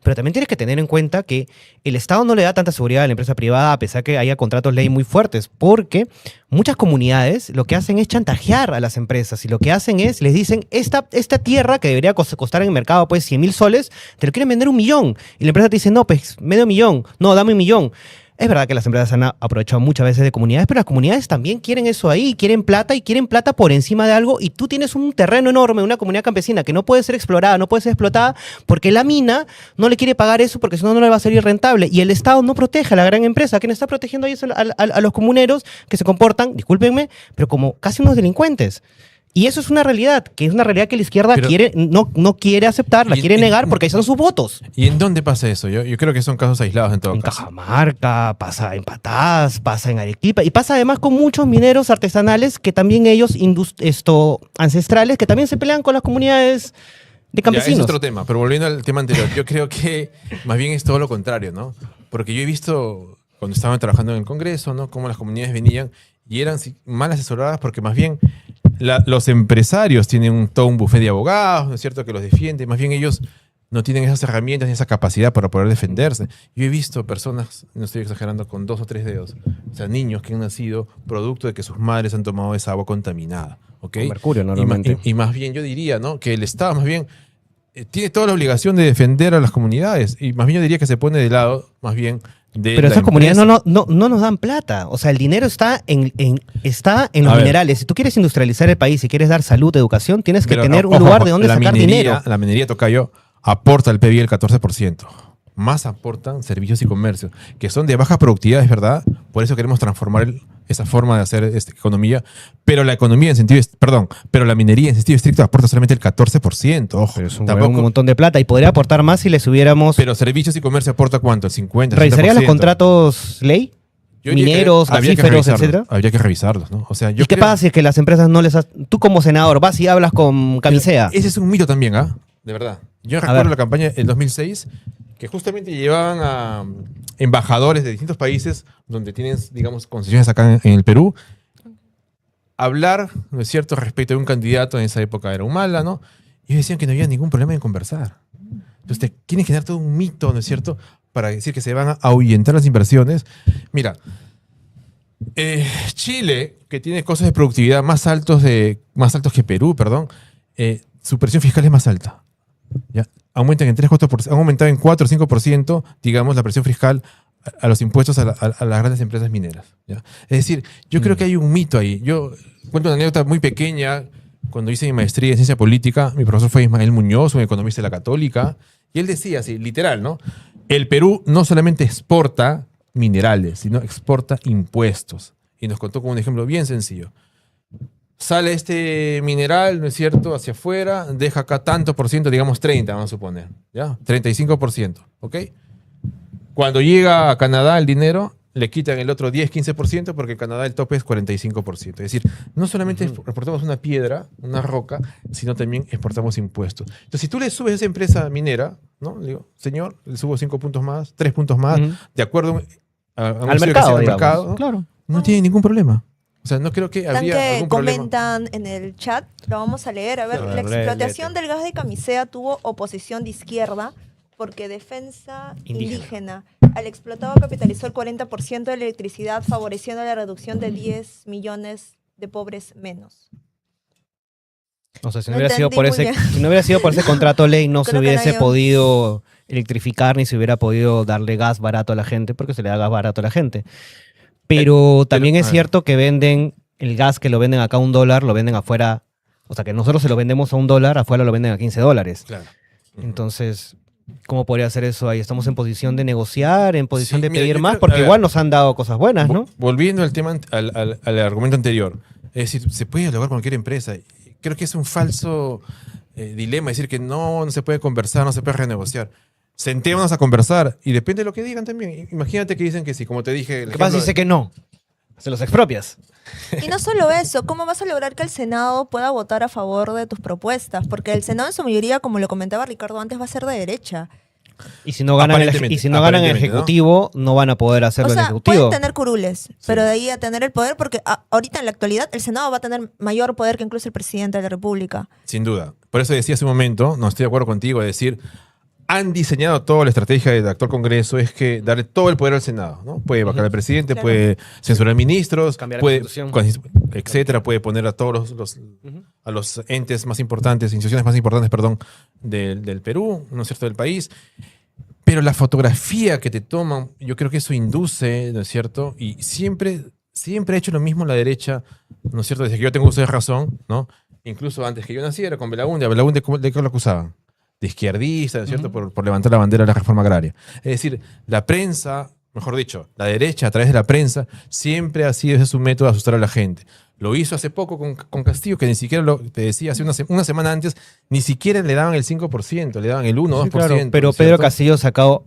Pero también tienes que tener en cuenta que el Estado no le da tanta seguridad a la empresa privada a pesar que haya contratos ley muy fuertes, porque muchas comunidades lo que hacen es chantajear a las empresas y lo que hacen es, les dicen, esta tierra que debería costar en el mercado pues 100.000 soles, te lo quieren vender 1.000.000. Y la empresa te dice, no, pues medio millón, no, dame 1.000.000. Es verdad que las empresas han aprovechado muchas veces de comunidades, pero las comunidades también quieren eso ahí, quieren plata por encima de algo, y tú tienes un terreno enorme, una comunidad campesina que no puede ser explorada, no puede ser explotada, porque la mina no le quiere pagar eso porque si no, no le va a salir rentable. Y el Estado no protege a la gran empresa. ¿Quién está protegiendo ahí es a los comuneros que se comportan, discúlpenme, pero como casi unos delincuentes? Y eso es una realidad, que es una realidad que la izquierda
Pero-
no quiere aceptar, la
Y-
quiere
y-
negar porque ahí están sus votos.
¿Y en dónde pasa eso? Yo creo que son casos aislados en todo
En
caso.
Cajamarca, pasa en Patás, pasa en Arequipa y pasa además con muchos mineros artesanales que también ellos, ancestrales, que también se pelean con las comunidades de
Ya,
campesinos.
es otro tema, pero volviendo al tema anterior, yo creo que más bien es todo lo contrario, ¿no? Porque yo he visto cuando estaban trabajando en el Congreso, ¿no? Cómo las comunidades venían y eran mal asesoradas porque más bien los empresarios tienen todo un bufete de abogados, ¿no es cierto?, que los defiende, más bien ellos no tienen esas herramientas ni esa capacidad para poder defenderse. Yo he visto personas, no estoy exagerando, con 2 o 3 dedos, o sea, niños que han nacido producto de que sus madres han tomado esa agua contaminada, ¿ok?
Con mercurio,
Y ma-
normalmente.
y más bien yo diría, ¿no?, que el Estado más bien tiene toda la obligación de defender a las comunidades y más bien yo diría que se pone de lado más bien de
Pero
la
esas comunidades
empresa.
no nos dan plata. O sea, el dinero está está en los
A ver.
minerales. Si tú quieres industrializar el país, si quieres dar salud, educación, tienes que
Pero,
tener un
ojo,
lugar de donde
la
sacar
minería,
dinero.
La minería, tocayo, aporta al PIB el 14%. Más aportan servicios y comercios, que son de baja productividad, es verdad. Por eso queremos transformar esa forma de hacer economía. Pero la economía en sentido, perdón, pero la minería en sentido estricto aporta solamente el 14%. Ojo,
Pero es un
tampoco,
montón de plata y podría aportar más si le subiéramos.
pero servicios y comercio aporta ¿cuánto? El 50%.
¿Revisarías los
60%.
contratos ley?
Yo diría que
Mineros,
habría que
gasíferos,
revisarlos,
etcétera.
Habría que revisarlos, ¿no? O sea, yo
¿Y qué
creo-
pasa si es que las empresas no les... Tú como senador vas y hablas con Camisea?
Ese es un mito también, ¿ah? De verdad. Yo
ver.
recuerdo la campaña del 2006 que justamente llevaban a embajadores de distintos países donde tienen, digamos, concesiones acá en el Perú, hablar, ¿no es cierto?, respecto de un candidato, en esa época era Humala, ¿no? Y ellos decían que no había ningún problema en conversar. Entonces te quieren generar todo un mito, ¿no es cierto?, para decir que se van a ahuyentar las inversiones. Mira, Chile, que tiene costos de productividad más altos que Perú, perdón, su presión fiscal es más alta. ¿Ya? Aumentan en 3-4%, han aumentado en 4 o 5%, digamos, la presión fiscal a los impuestos a las grandes empresas mineras. ¿Ya? Es decir, yo creo que hay un mito ahí. Yo cuento una anécdota muy pequeña. Cuando hice mi maestría en ciencia política, mi profesor fue Ismael Muñoz, un economista de la Católica, y él decía así, literal, ¿no? El Perú no solamente exporta minerales, sino exporta impuestos. Y nos contó con un ejemplo bien sencillo. Sale este mineral, ¿no es cierto?, hacia afuera, deja acá tanto por ciento, digamos 30, vamos a suponer, ¿ya? 35%, ¿ok? Cuando llega a Canadá el dinero, le quitan el otro 10-15% porque en Canadá el tope es 45%. Es decir, no solamente exportamos una piedra, una roca, sino también exportamos impuestos. Entonces, si tú le subes a esa empresa minera, ¿no? Le digo, señor, le subo 5 puntos más, 3 puntos más, de acuerdo a un
Al mercado,
al
digamos.
mercado, ¿no?
Claro.
No tiene ningún problema. O sea, no creo que
Están
habría
que
algún problema.
comentan en el chat, lo vamos a leer. A ver,
A ver,
la explotación
léete.
del gas de Camisea tuvo oposición de izquierda porque defensa indígena. Al explotado capitalizó el 40% de la electricidad, favoreciendo la reducción de 10 millones de pobres menos.
O sea, si no,
No
hubiera sido
entendí
por
muy
ese,
bien.
si no hubiera sido por ese contrato ley, no se
Creo que no
hubiese
había-
podido electrificar ni se hubiera podido darle gas barato a la gente, porque se le da gas barato a la gente. Pero también
a
es
ver.
cierto que venden el gas que lo venden acá a $1, lo venden afuera. O sea, que nosotros se lo vendemos a $1, afuera lo venden a $15.
Claro.
Entonces, ¿cómo podría hacer eso ahí? Estamos en posición de negociar, en posición
Sí,
de
mira,
pedir
yo
más,
creo- a
porque
ver.
igual nos han dado cosas buenas, ¿no?
Volviendo al tema, al argumento anterior. Es decir, se puede dialogar con cualquier empresa. Creo que es un falso dilema decir que no se puede conversar, no se puede renegociar. Sentémonos a conversar y depende de lo que digan también. Imagínate que dicen que sí, como te dije.
¿Qué pasa si dice que no? Se los expropias.
Y no solo eso, ¿cómo vas a lograr que el Senado pueda votar a favor de tus propuestas? Porque el Senado en su mayoría, como lo comentaba Ricardo antes, va a ser de derecha.
Y si no ganan el,
Aparentemente,
y si no ganan el
aparentemente, ¿no?
ejecutivo, ¿no? van a poder hacerlo
O
el
sea,
ejecutivo.
pueden tener curules, pero de ahí a tener el poder, porque ahorita en la actualidad el Senado va a tener mayor poder que incluso el presidente de la República.
Sin duda. Por eso decía hace un momento, no estoy de acuerdo contigo, de decir, han diseñado toda la estrategia del actual Congreso, es que darle todo el poder al Senado, ¿no? Puede vacar al presidente,
Claro.
puede censurar ministros,
Cambiar la
puede,
Constitución.
etcétera, puede poner a todos a los entes más importantes, instituciones más importantes, perdón, del Perú, ¿no es cierto?, del país. Pero la fotografía que te toman, yo creo que eso induce, ¿no es cierto? Y siempre ha hecho lo mismo la derecha, ¿no es cierto? Desde que yo tengo uso de razón, ¿no? Incluso antes que yo naciera, con Belaúnde. ¿A Belaúnde de qué lo acusaban? De izquierdista, ¿no es cierto? Por levantar la bandera de la reforma agraria. Es decir, la prensa, mejor dicho, la derecha a través de la prensa, siempre ha sido ese su método de asustar a la gente. Lo hizo hace poco con Castillo, que ni siquiera te decía, hace una semana antes, ni siquiera le daban el 5%, le daban el 1 o 2%.
Sí, claro, pero
¿no es
Pedro
cierto?
Castillo sacó.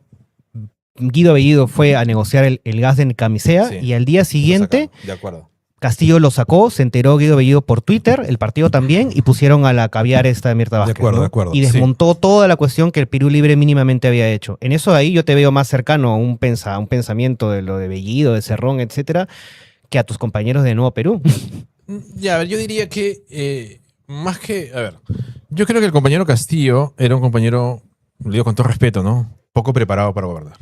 Guido Bellido fue a negociar el gas de Camisea
Sí,
y al día
Lo
siguiente
sacaron, de acuerdo.
Castillo lo sacó, se enteró Guido Bellido por Twitter, el partido también, y pusieron a la caviar esta de Mirta Vázquez.
acuerdo,
¿no?
de acuerdo,
Y
sí.
desmontó toda la cuestión que el Perú Libre mínimamente había hecho. En eso ahí yo te veo más cercano a un pensamiento de lo de Bellido, de Cerrón, etcétera, que a tus compañeros de Nuevo Perú.
Ya, a ver, yo diría que más que, a ver, yo creo que el compañero Castillo era un compañero, lo digo con todo respeto, ¿no? Poco preparado para gobernar.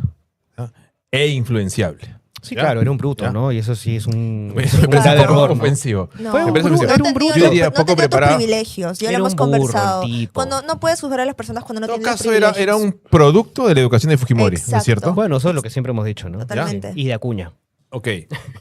¿Ya? E influenciable.
Sí,
¿Ya?
claro, era un bruto,
¿Ya?
¿no? Y eso sí es un
Me
grave
parece un poco
error, ¿no?
ofensivo.
No.
Fue un
Me parece
bruto,
ofensivo.
era un bruto.
Yo diría
no
poco
tenía tus
preparado.
privilegios, ya lo
Era
hemos
un burro el
conversado.
tipo.
Cuando no puedes juzgar a las personas cuando no
En todo
tienen los
caso, era
privilegios.
un producto de la educación de Fujimori, ¿no
Exacto.
es cierto?
Bueno, eso es lo que siempre hemos dicho, ¿no?
Totalmente.
Y de Acuña.
Ok.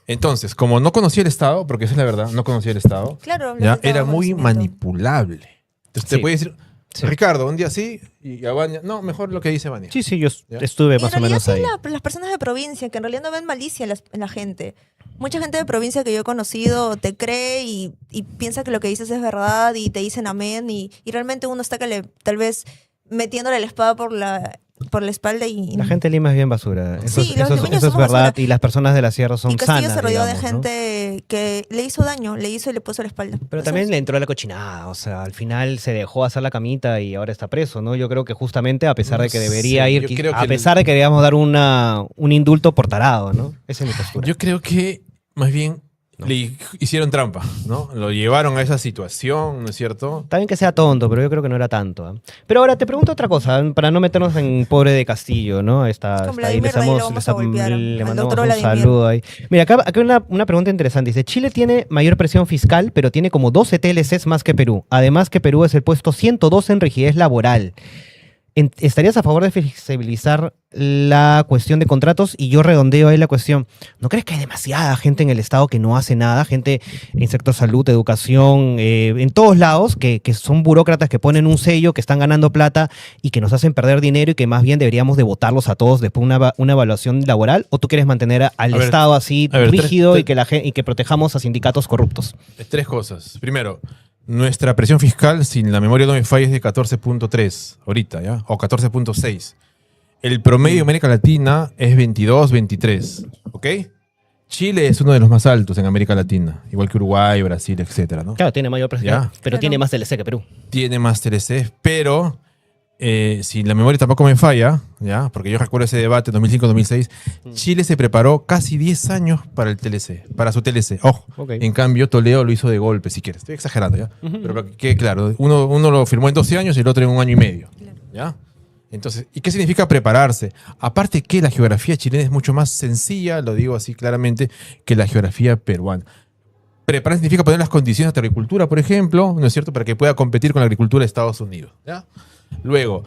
Entonces, como no conocía el Estado, porque esa es la verdad, no conocía el Estado,
Claro,
ya,
le faltaba
era muy
conocimiento.
manipulable. Entonces te
Sí.
puede decir,
Sí.
Ricardo, un día sí, y a Vania, no, mejor lo que dice Vania.
Sí, yo
¿Ya?
estuve
Y en
más o
realidad
menos
sí,
ahí.
las personas de provincia, que en realidad no ven malicia en la gente. Mucha gente de provincia que yo he conocido te cree y piensa que lo que dices es verdad y te dicen amén y realmente uno está tal vez metiéndole la espada por la espalda y
La gente de Lima es bien basura. Eso,
Sí,
es,
los
eso es-
limeños
eso es
somos
verdad.
basura.
Y las personas de la sierra son
y Castillo
sanas,
se rodeó de
digamos, ¿no?
gente que le hizo daño, le hizo y le puso la espalda.
Pero
Eso
también
es.
le entró a la cochinada, o sea, al final se dejó hacer la camita y ahora está preso, ¿no? Yo creo que justamente a pesar
No
de que debería
sé,
ir,
yo creo
a
que
pesar de que deberíamos dar un indulto por tarado, ¿no? Esa es mi postura.
Yo creo que más bien le hicieron trampa, ¿no? Lo llevaron a esa situación, ¿no es cierto?
Está bien que sea tonto, pero yo creo que no era tanto. ¿eh? Pero ahora te pregunto otra cosa, para no meternos en pobre de Castillo, ¿no? Está
Con
ahí,
Vladimir, de ahí lo vamos a golpear,
le
al
mandamos
doctor
un
Vladimir.
saludo ahí. Mira, acá hay una pregunta interesante. Dice, Chile tiene mayor presión fiscal, pero tiene como 12 TLCs más que Perú. Además que Perú es el puesto 112 en rigidez laboral. ¿Estarías a favor de flexibilizar la cuestión de contratos? Y yo redondeo ahí la cuestión. ¿No crees que hay demasiada gente en el Estado que no hace nada? Gente en sector salud, educación, en todos lados, que son burócratas que ponen un sello, que están ganando plata y que nos hacen perder dinero y que más bien deberíamos de votarlos a todos después de una evaluación laboral? ¿O tú quieres mantener al
A ver,
Estado así
a ver,
rígido
tres-
y que protejamos a sindicatos corruptos?
Tres cosas. Primero, nuestra presión fiscal, sin la memoria no me falla, es de 14.3 ahorita, ¿ya? O 14.6. El promedio de América Latina es 22, 23, ¿ok? Chile es uno de los más altos en América Latina, igual que Uruguay, Brasil, etcétera, ¿no?
Claro, tiene mayor presión,
Ya.
pero
Claro.
tiene más TLC que Perú.
Tiene más TLC, pero si la memoria tampoco me falla, ¿ya? Porque yo recuerdo ese debate 2005-2006, Chile se preparó casi 10 años para el TLC, para su TLC. Ojo,
Ok.
en cambio Toledo lo hizo de golpe, si quieres. Estoy exagerando, ¿ya? Pero para que quede claro, uno lo firmó en 12 años y el otro en un año y medio, ¿ya? Entonces, ¿y qué significa prepararse? Aparte que la geografía chilena es mucho más sencilla, lo digo así claramente, que la geografía peruana. Preparar significa poner las condiciones de agricultura, por ejemplo, ¿no es cierto?, para que pueda competir con la agricultura de Estados Unidos, ¿ya? Luego,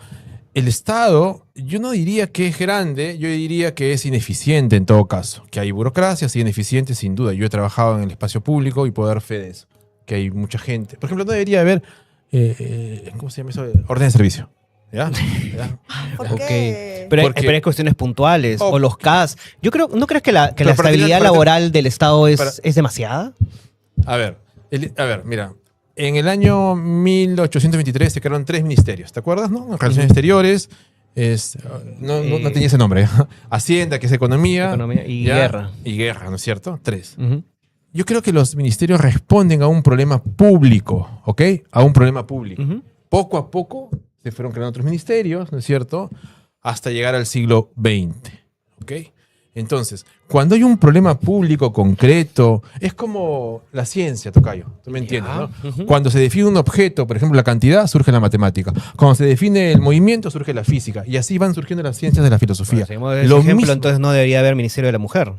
el Estado, yo no diría que es grande, yo diría que es ineficiente en todo caso. Que hay burocracia, sí, ineficiente, sin duda. Yo he trabajado en el espacio público y puedo dar fe de eso. Que hay mucha gente. Por ejemplo, no debería haber, ¿cómo se llama eso? Orden de servicio. ¿Ya? ¿Ya?
¿Por
Ok.
qué?
Pero hay,
Porque-
pero hay cuestiones puntuales,
Oh.
o los CAS. Yo creo, ¿no crees que la
Pero para
estabilidad
terminar-
laboral del Estado
para-
es demasiada?
A ver, mira. En el año 1823 se crearon 3 ministerios, ¿te acuerdas? ¿No? Relaciones Exteriores, no tenía ese nombre. Hacienda, que es Economía.
Economía y
¿ya?
Guerra.
Y Guerra, ¿no es cierto? 3.
Ujú.
Yo creo que los ministerios responden a un problema público, ¿ok? A un problema público.
Ujú.
Poco a poco se fueron creando otros ministerios, ¿no es cierto? Hasta llegar al siglo XX, ¿ok? Entonces, cuando hay un problema público concreto, es como la ciencia, Tocayo, tú me entiendes,
Ya.
¿no?
Ujú.
Cuando se define un objeto, por ejemplo, la cantidad, surge la matemática. Cuando se define el movimiento, surge la física. Y así van surgiendo las ciencias de la filosofía.
Bueno, seguimos ese
Lo
ejemplo,
mismo-
entonces no debería haber Ministerio de la Mujer.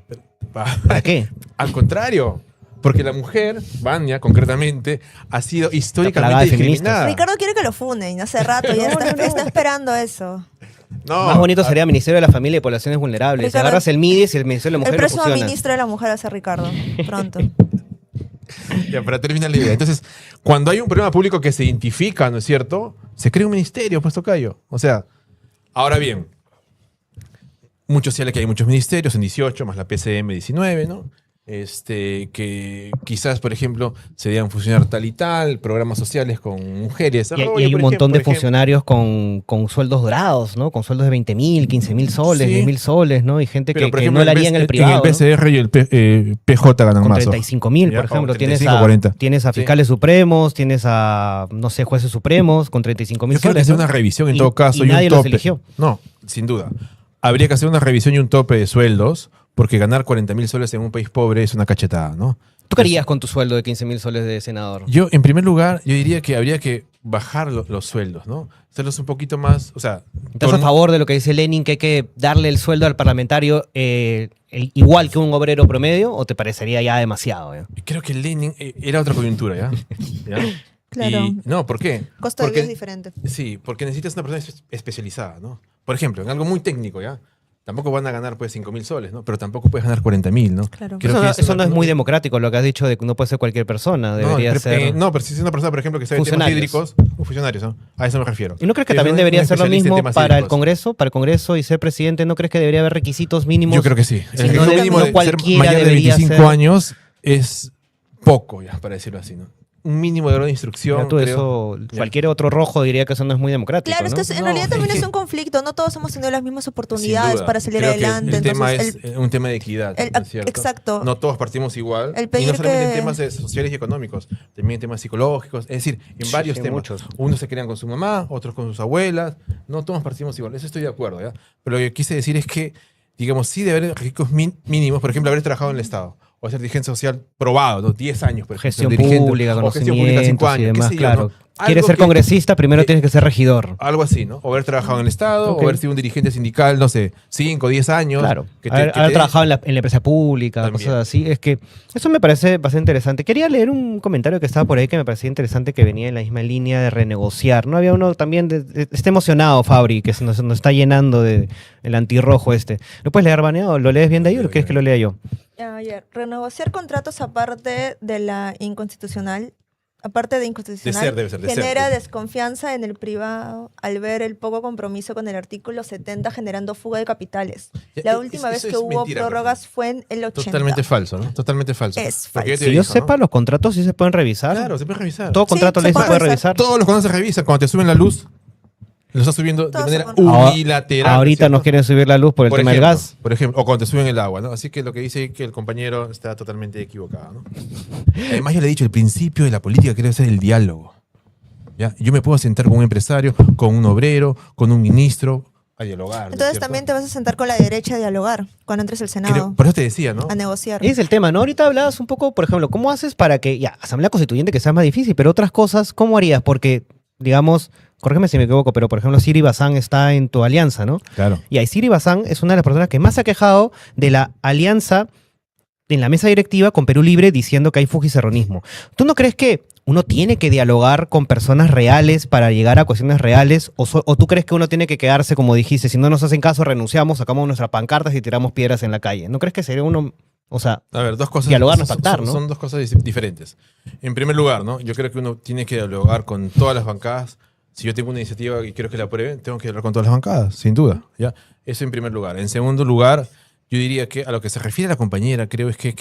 ¿Para qué?
Al contrario, porque la mujer, Vania concretamente, ha sido
plagada
históricamente
de feministas.
discriminada.
Ricardo quiere que lo funen hace rato, ya está esperando eso.
No,
Más bonito sería Ministerio de la Familia y Poblaciones Vulnerables.
Ricardo,
Agarras el MIDIS y el Ministerio de la
El
Mujer y lo
próximo
fusionas.
ministro de la mujer va a ser Ricardo, pronto.
Ya, para terminar la idea. Entonces, cuando hay un problema público que se identifica, ¿no es cierto? Se crea un ministerio, pues Tocayo. O sea, ahora bien, muchos señalan que hay muchos ministerios, en 18, más la PCM 19, ¿no? Que quizás, por ejemplo, se debían fusionar tal y tal, programas sociales con mujeres.
Y hay un montón de funcionarios con sueldos dorados, ¿no? Con sueldos de 20.000, 15.000 soles,
Sí.
10.000 soles, ¿no? Y gente
Pero,
que,
por
que
ejemplo,
no la haría en el privado,
En el
¿no?
BCR y el PJ ganan
Con
más. ojo.
35.000,
Ya,
por ejemplo.
o
Tienes
35,
a,
40.
tienes a
Sí.
fiscales supremos, tienes a, no sé, jueces supremos con 35.000
Yo creo que
soles.
hacer
¿no?
una revisión en
Y-
todo caso
y
y
nadie
un
los
tope.
eligió.
No, sin duda. Habría que hacer una revisión y un tope de sueldos, porque ganar 40.000 soles en un país pobre es una cachetada, ¿no?
¿Tú qué harías con tu sueldo de 15.000 soles de senador?
Yo, en primer lugar, yo diría que habría que bajar los sueldos, ¿no? Hacerlos un poquito más, o sea...
¿Estás a favor de lo que dice Lenin, que hay que darle el sueldo al parlamentario igual que un obrero promedio o te parecería ya demasiado?
Creo que Lenin era otra coyuntura, ¿ya? ¿Ya?
Claro.
No, ¿por qué?
Costo de vida es diferente.
Sí, porque necesitas una persona especializada, ¿no? Por ejemplo, en algo muy técnico, ¿ya? Tampoco van a ganar pues 5.000 soles, ¿no? Pero tampoco puedes ganar 40.000, ¿no?
Claro.
Creo que
Eso no es muy democrático, lo que has dicho de que no puede ser cualquier persona, debería ser...
no, pero si es una persona, por ejemplo, que sabe temas
funcionarios.
hídricos, funcionarios, ¿no? A eso me refiero.
¿Y no crees que
Pero
también
un
debería ser lo
especialista en
mismo
temas
para el
hídricos.
Congreso? Para el Congreso y ser presidente, ¿no crees que debería haber requisitos mínimos?
Yo creo que sí.
Sí,
El
no
requisito
de-
mínimo
no
de ser
cualquiera
mayor de
debería
25
ser.
años es poco, ya, para decirlo así, ¿no? Un mínimo de grado de instrucción,
Mira tú,
creo.
eso,
Ya.
cualquier otro rojo diría que eso no es muy democrático,
Claro,
¿no?
es que en
No,
realidad
es
también
que-
es un conflicto. No todos hemos tenido las mismas
Sin
oportunidades
duda.
para salir
Creo que
adelante.
el tema
Entonces,
es un tema de equidad, ¿no es cierto?
exacto.
No todos partimos igual.
El
Y
pedir
no solamente en
que-
temas sociales y económicos, también en temas psicológicos. Es decir, en
Sí,
varios
sí,
temas.
muchos.
Unos se crean con su mamá, otros con sus abuelas. No todos partimos igual. Eso estoy de acuerdo, ¿ya? Pero lo que quise decir es que, digamos, sí debe haber requisitos mínimos. Por ejemplo, haber trabajado en el Estado. O ser dirigente social probado, ¿no? 10 años, por ejemplo.
Gestión
dirigente,
pública,
o gestión pública 5
conocimientos y
años, qué
demás,
sé yo,
claro.
¿no?
¿Quieres
Algo
ser
que-
congresista? Primero
que-
tienes que ser regidor.
Algo así, ¿no? O haber trabajado en el Estado,
Ok.
o haber sido un dirigente sindical, no sé, 5 o 10 años.
Claro,
que
haber
te den-
trabajado en la empresa pública,
También.
cosas así. Es que eso me parece bastante interesante. Quería leer un comentario que estaba por ahí que me parecía interesante, que venía en la misma línea de renegociar. ¿No? Había uno también, está emocionado, Fabri, que nos está llenando de el antirrojo este. ¿Lo puedes leer, baneado? ¿Lo lees bien de ahí o lo quieres que lo lea yo?
Ayer, renegociar contratos aparte de la inconstitucional, aparte de inconstitucional,
debe ser, de ser.
genera desconfianza en el privado al ver el poco compromiso con el artículo 70 generando fuga de capitales.
Ya,
La última vez
eso
que
es
hubo
mentira,
prórrogas fue en el 80.
Totalmente falso, ¿no? Totalmente falso.
Es
Porque
falso.
te
Que yo
digo,
sepa,
¿no?
los contratos sí se pueden revisar.
Claro, se puede revisar.
Todo contrato
Sí,
ley
se
se
puede
puede
revisar.
revisar.
Todos los contratos se revisan. Cuando te suben la luz, lo estás subiendo de
Todos
manera
se pueden
revisar.
unilateral.
Ahorita
¿cierto?
nos quieren subir la luz por el tema del
ejemplo,
gas.
Por ejemplo, o cuando te suben el agua, ¿no? Así que lo que dice que el compañero está totalmente equivocado, ¿no? Además, yo le he dicho, el principio de la política que debe ser el diálogo. ¿Ya? Yo me puedo sentar con un empresario, con un obrero, con un ministro, a dialogar. ¿no es
Entonces
cierto?
también te vas a sentar con la derecha a dialogar cuando entres al Senado,
Por eso te decía, ¿no?
a negociar.
Es el tema, ¿no? Ahorita hablabas un poco, por ejemplo, ¿cómo haces para que, ya, Asamblea Constituyente que sea más difícil, pero otras cosas, ¿cómo harías? Porque, digamos, corrígeme si me equivoco, pero por ejemplo, Siri Bazán está en tu alianza, ¿no?
Claro.
Y ahí Siri Bazán es una de las personas que más se ha quejado de la alianza en la mesa directiva con Perú Libre diciendo que hay fujicerronismo. ¿Tú no crees que uno tiene que dialogar con personas reales para llegar a cuestiones reales? ¿O tú crees que uno tiene que quedarse, como dijiste, si no nos hacen caso, renunciamos, sacamos nuestras pancartas y tiramos piedras en la calle? ¿No crees que sería uno, o sea,
A ver, dos cosas.
Dialogar no es pactar, ¿no?
Son dos cosas diferentes. En primer lugar, ¿no? Yo creo que uno tiene que dialogar con todas las bancadas. Si yo tengo una iniciativa y quiero que la aprueben, tengo que hablar con todas las bancadas, sin duda. ¿Ya? Eso en primer lugar. En segundo lugar, yo diría que a lo que se refiere a la compañera, creo es que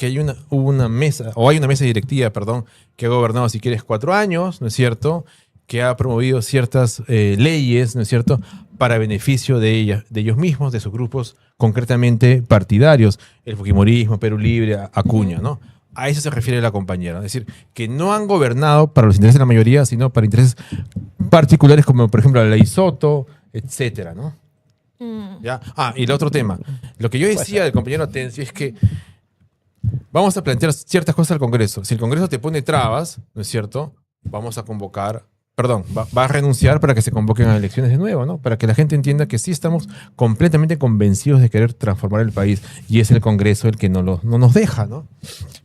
hubo una mesa, o hay una mesa directiva, perdón, que ha gobernado, si quieres, 4 años, ¿no es cierto? Que ha promovido ciertas leyes, ¿no es cierto?, para beneficio de ellos mismos, de sus grupos concretamente partidarios, el Fujimorismo, Perú Libre, Acuña, ¿no? A eso se refiere la compañera. Es decir, que no han gobernado para los intereses de la mayoría, sino para intereses particulares como, por ejemplo, la ley Soto, etcétera, ¿no? ¿Ya? Y el otro tema. Lo que yo decía del compañero Atencio es que vamos a plantear ciertas cosas al Congreso. Si el Congreso te pone trabas, ¿no es cierto? Vamos a convocar, va a renunciar para que se convoquen a elecciones de nuevo, ¿no? Para que la gente entienda que sí estamos completamente convencidos de querer transformar el país y es el Congreso el que no nos deja, ¿no?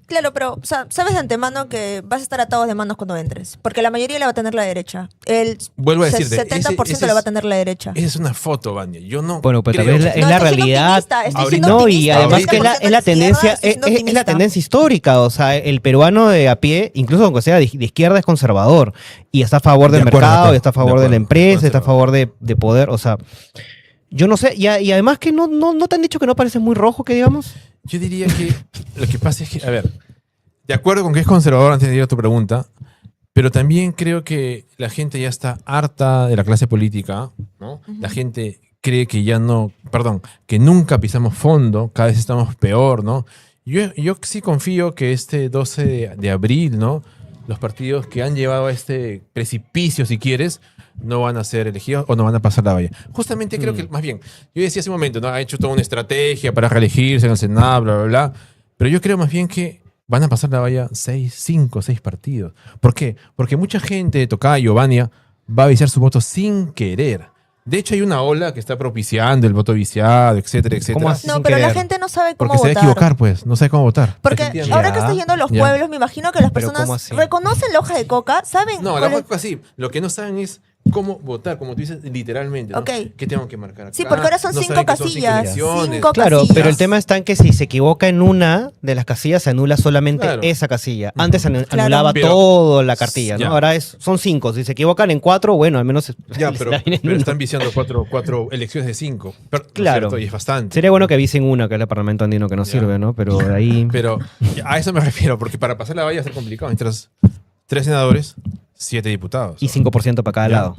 Claro, pero o sea, sabes de antemano que vas a estar atados de manos cuando entres, porque la mayoría la va a tener la derecha. El
Vuelvo a decirte,
70%
ese
la va a
es-
tener la derecha.
Esa es una foto, Vania. Yo no
bueno, pues
creo
también es
que-
la,
No,
es la
estoy siendo
realidad.
optimista, estoy
Ahorita-
siendo
No, y
optimista.
además
ahorita-
que es la
70%
tendencia,
estoy siendo
es la
optimista.
tendencia histórica. O sea, el peruano de a pie, incluso aunque sea de izquierda, es conservador. Y está a favor del
De acuerdo,
mercado,
de
y está a
acuerdo,
favor de la empresa, está a
conservador.
favor de poder. O sea, yo no sé. Y además que no te han dicho que no pareces muy rojo, que digamos.
Yo diría que lo que pasa es que, a ver, de acuerdo con que es conservador antes de ir a tu pregunta, pero también creo que la gente ya está harta de la clase política, ¿no? La gente cree que ya no, perdón, que nunca pisamos fondo, cada vez estamos peor, ¿no? Yo sí confío que este 12 de abril, ¿no? Los partidos que han llevado a este precipicio, si quieres, no van a ser elegidos o no van a pasar la valla. Justamente creo que, más bien, yo decía hace un momento, ¿no? Ha hecho toda una estrategia para reelegirse en el Senado, bla, bla, bla. Pero yo creo más bien que van a pasar la valla 5 o 6 partidos. ¿Por qué? Porque mucha gente de Tocayo, Vania, va a avisar su voto sin querer. De hecho, hay una ola que está propiciando el voto viciado, etcétera, etcétera.
¿Cómo así?
No,
Sin
pero la
querer.
gente no sabe cómo
Porque se va a
votar.
equivocar, pues. No sabe cómo votar.
Porque
Efectivamente.
ahora que estás yendo a los
Ya.
pueblos, me imagino que las
Pero
personas
¿cómo así?
reconocen la hoja de coca, saben
No,
cuál
la
es-
hoja de coca sí. Lo que no saben es cómo votar, como tú dices, literalmente. ¿no?
Ok.
¿Qué tengo que marcar acá?
Sí, porque ahora son
No
5
saben que son
casillas.
elecciones.
5
Claro,
casillas.
pero el tema está en que si se equivoca en una de las casillas, se anula solamente
Claro.
esa casilla. Antes
Claro.
anulaba
Pero-
toda la cartilla, ¿no?
Ya.
Ahora son 5. Si se equivocan en 4, bueno, al menos
Ya,
les
pero,
da bien en
pero
uno.
están viciando cuatro elecciones de 5.
Claro.
Y es bastante.
Sería bueno que avisen una, que es el Parlamento Andino, que no
Ya.
sirve, ¿no? Pero de ahí...
Pero a eso me refiero, porque para pasar la valla va a ser complicado. Necesitas 3 senadores, 7 diputados.
Y 5% para cada
Ya.
lado.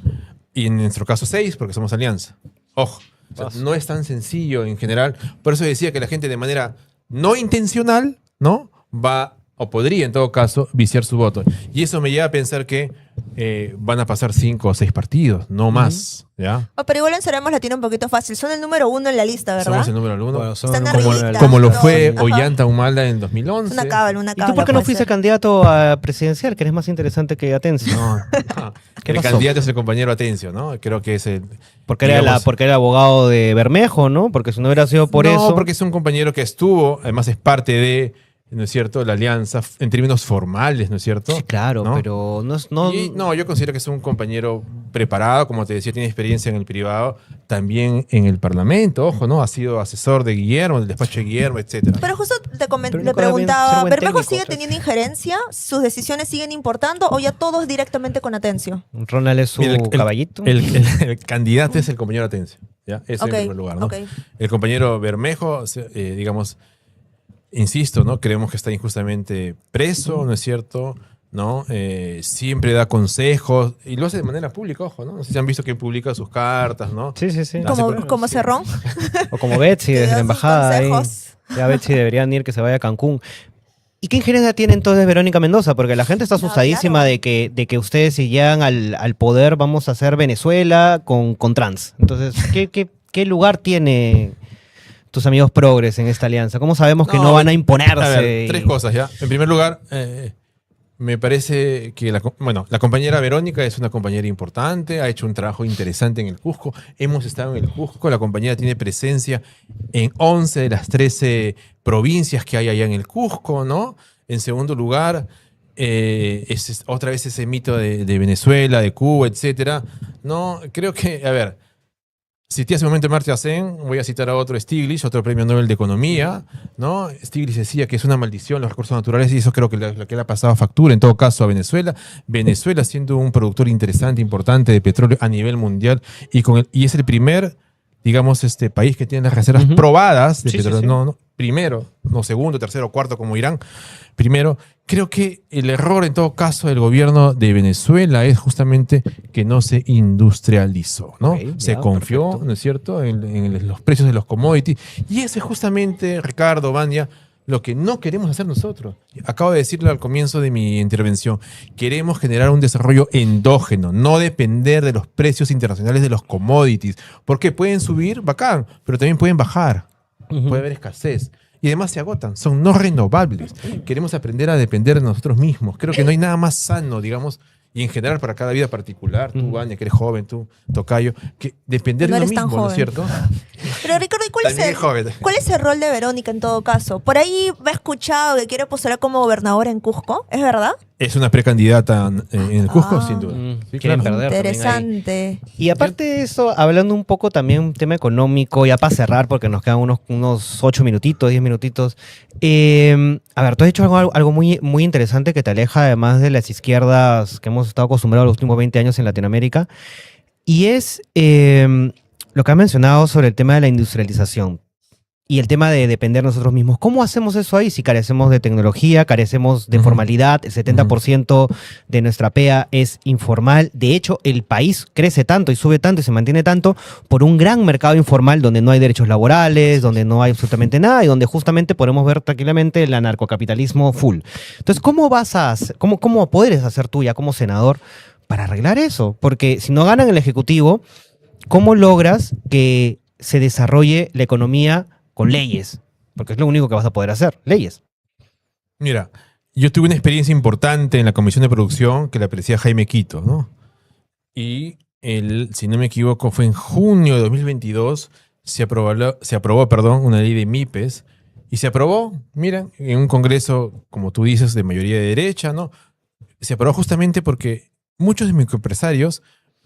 Y en nuestro caso 6, porque somos alianza. Ojo, o sea, no es tan sencillo en general. Por eso decía que la gente de manera no intencional, ¿no? Va, o podría en todo caso, viciar su voto. Y eso me lleva a pensar que van a pasar 5 o 6 partidos, no más. ¿Ya?
Oh, pero igual en Seremos la tiene un poquito fácil. Son el número 1 en la lista, ¿verdad?
Somos el número 1.
Bueno, son
Están
como-
arribita.
Como lo
Todos,
fue
ajá.
Ollanta Humala en 2011.
Una cábala, una
¿Y
cábala.
tú por qué no
puede
fuiste
ser.
candidato a presidencial, que eres más interesante que Atencio?
No,
¿Qué
el
pasó?
candidato es el compañero Atencio, ¿no? Creo que es el...
Porque era,
digamos,
porque era abogado de Bermejo, ¿no? Porque si no hubiera sido por
no,
eso...
porque es un compañero que estuvo, además es parte de, ¿no es cierto?, la alianza en términos formales, ¿no es cierto?
Sí, claro,
¿no?
pero no es... No,
Y, no, yo considero que es un compañero preparado, como te decía, tiene experiencia en el privado, también en el Parlamento, ojo, ¿no? Ha sido asesor de Guillermo, del despacho de Guillermo, etcétera.
Pero justo
Pero
le
nunca ser
preguntaba,
buen
¿Bermejo
técnico,
sigue
o sea,
teniendo injerencia? ¿Sus decisiones siguen importando o ya todo es directamente con Atencio?
Ronald es su
Mira,
caballito.
El candidato es el compañero Atencio, ¿ya? Ese
Ok,
en primer lugar, ¿no?
ok.
El compañero Bermejo, digamos, insisto, ¿no? Creemos que está injustamente preso, ¿no es cierto? ¿No? Siempre da consejos y lo hace de manera pública, ojo, ¿no? No sé si han visto que publica sus cartas, ¿no?
Sí, sí, sí.
Hace
Como,
por-
como
sí.
Cerrón.
O como Betsy
Que
desde
da
la
sus
embajada. Ahí.
consejos.
Ya Betsy deberían ir que se vaya a Cancún. ¿Y qué injerencia tiene entonces Verónica Mendoza? Porque la gente está
No,
asustadísima
claro.
de que ustedes si llegan al poder vamos a hacer Venezuela con trans. Entonces, ¿qué lugar tiene tus amigos progres en esta alianza? ¿Cómo sabemos que no van a imponerse?
A ver,
y-
3 cosas ya. En primer lugar, me parece que la compañera Verónica es una compañera importante, ha hecho un trabajo interesante en el Cusco. Hemos estado en el Cusco, la compañera tiene presencia en 11 de las 13 provincias que hay allá en el Cusco, ¿no? En segundo lugar, otra vez ese mito de Venezuela, de Cuba, etcétera. No, creo que, a ver, cité hace un momento a Amartya Sen, voy a citar a otro Stiglitz, otro premio Nobel de Economía, ¿no? Stiglitz decía que es una maldición los recursos naturales y eso creo que lo que le ha pasado factura en todo caso a Venezuela. Venezuela siendo un productor interesante, importante de petróleo a nivel mundial y es el primer, digamos, país que tiene las reservas
Ujú.
probadas de
Sí, sí,
petróleo.
sí.
No, primero, no segundo, tercero, cuarto como Irán. Primero, creo que el error en todo caso del gobierno de Venezuela es justamente que no se industrializó, ¿no?
Ok,
Se
ya,
confió,
perfecto.
¿no es cierto?, en los precios de los commodities. Y ese es justamente, Ricardo, Vania, lo que no queremos hacer nosotros. Acabo de decirlo al comienzo de mi intervención. Queremos generar un desarrollo endógeno, no depender de los precios internacionales de los commodities. Porque pueden subir, bacán, pero también pueden bajar.
Ujú.
Puede haber escasez. Y además se agotan, son no renovables. Queremos aprender a depender de nosotros mismos. Creo que no hay nada más sano, digamos, y en general para cada vida particular, tú, Vania, que eres joven, tú, Tocayo, que depender
No
de uno
eres tan
mismo, ¿no es
joven.
cierto?
Pero Ricardo, ¿y
También es joven.
cuál es el rol de Verónica en todo caso? Por ahí me he escuchado que quiere postular como gobernadora en Cusco, ¿es verdad?
Es una precandidata en el Cusco,
Ah.
sin duda. Sí,
Quieren
claro.
perder también ahí.
Interesante.
Y aparte de eso, hablando un poco también un tema económico, ya para cerrar, porque nos quedan unos 8 minutitos, 10 minutitos. A ver, tú has hecho algo muy, muy interesante que te aleja además de las izquierdas que hemos estado acostumbrados los últimos 20 años en Latinoamérica, y es lo que has mencionado sobre el tema de la industrialización. Y el tema de depender nosotros mismos. ¿Cómo hacemos eso ahí si carecemos de tecnología, carecemos de
Ujú.
formalidad? El 70% de nuestra PEA es informal. De hecho, el país crece tanto y sube tanto y se mantiene tanto por un gran mercado informal donde no hay derechos laborales, donde no hay absolutamente nada y donde justamente podemos ver tranquilamente el anarcocapitalismo full. Entonces, ¿cómo vas a hacer, cómo puedes hacer tú ya como senador para arreglar eso? Porque si no ganan el Ejecutivo, ¿cómo logras que se desarrolle la economía con leyes? Porque es lo único que vas a poder hacer, leyes.
Mira, yo tuve una experiencia importante en la comisión de producción que la presidía Jaime Quito, ¿no? Y si no me equivoco, fue en junio de 2022, se aprobó, perdón, una ley de MIPES y se aprobó, mira, en un congreso, como tú dices, de mayoría de derecha, ¿no? Se aprobó justamente porque muchos microempresarios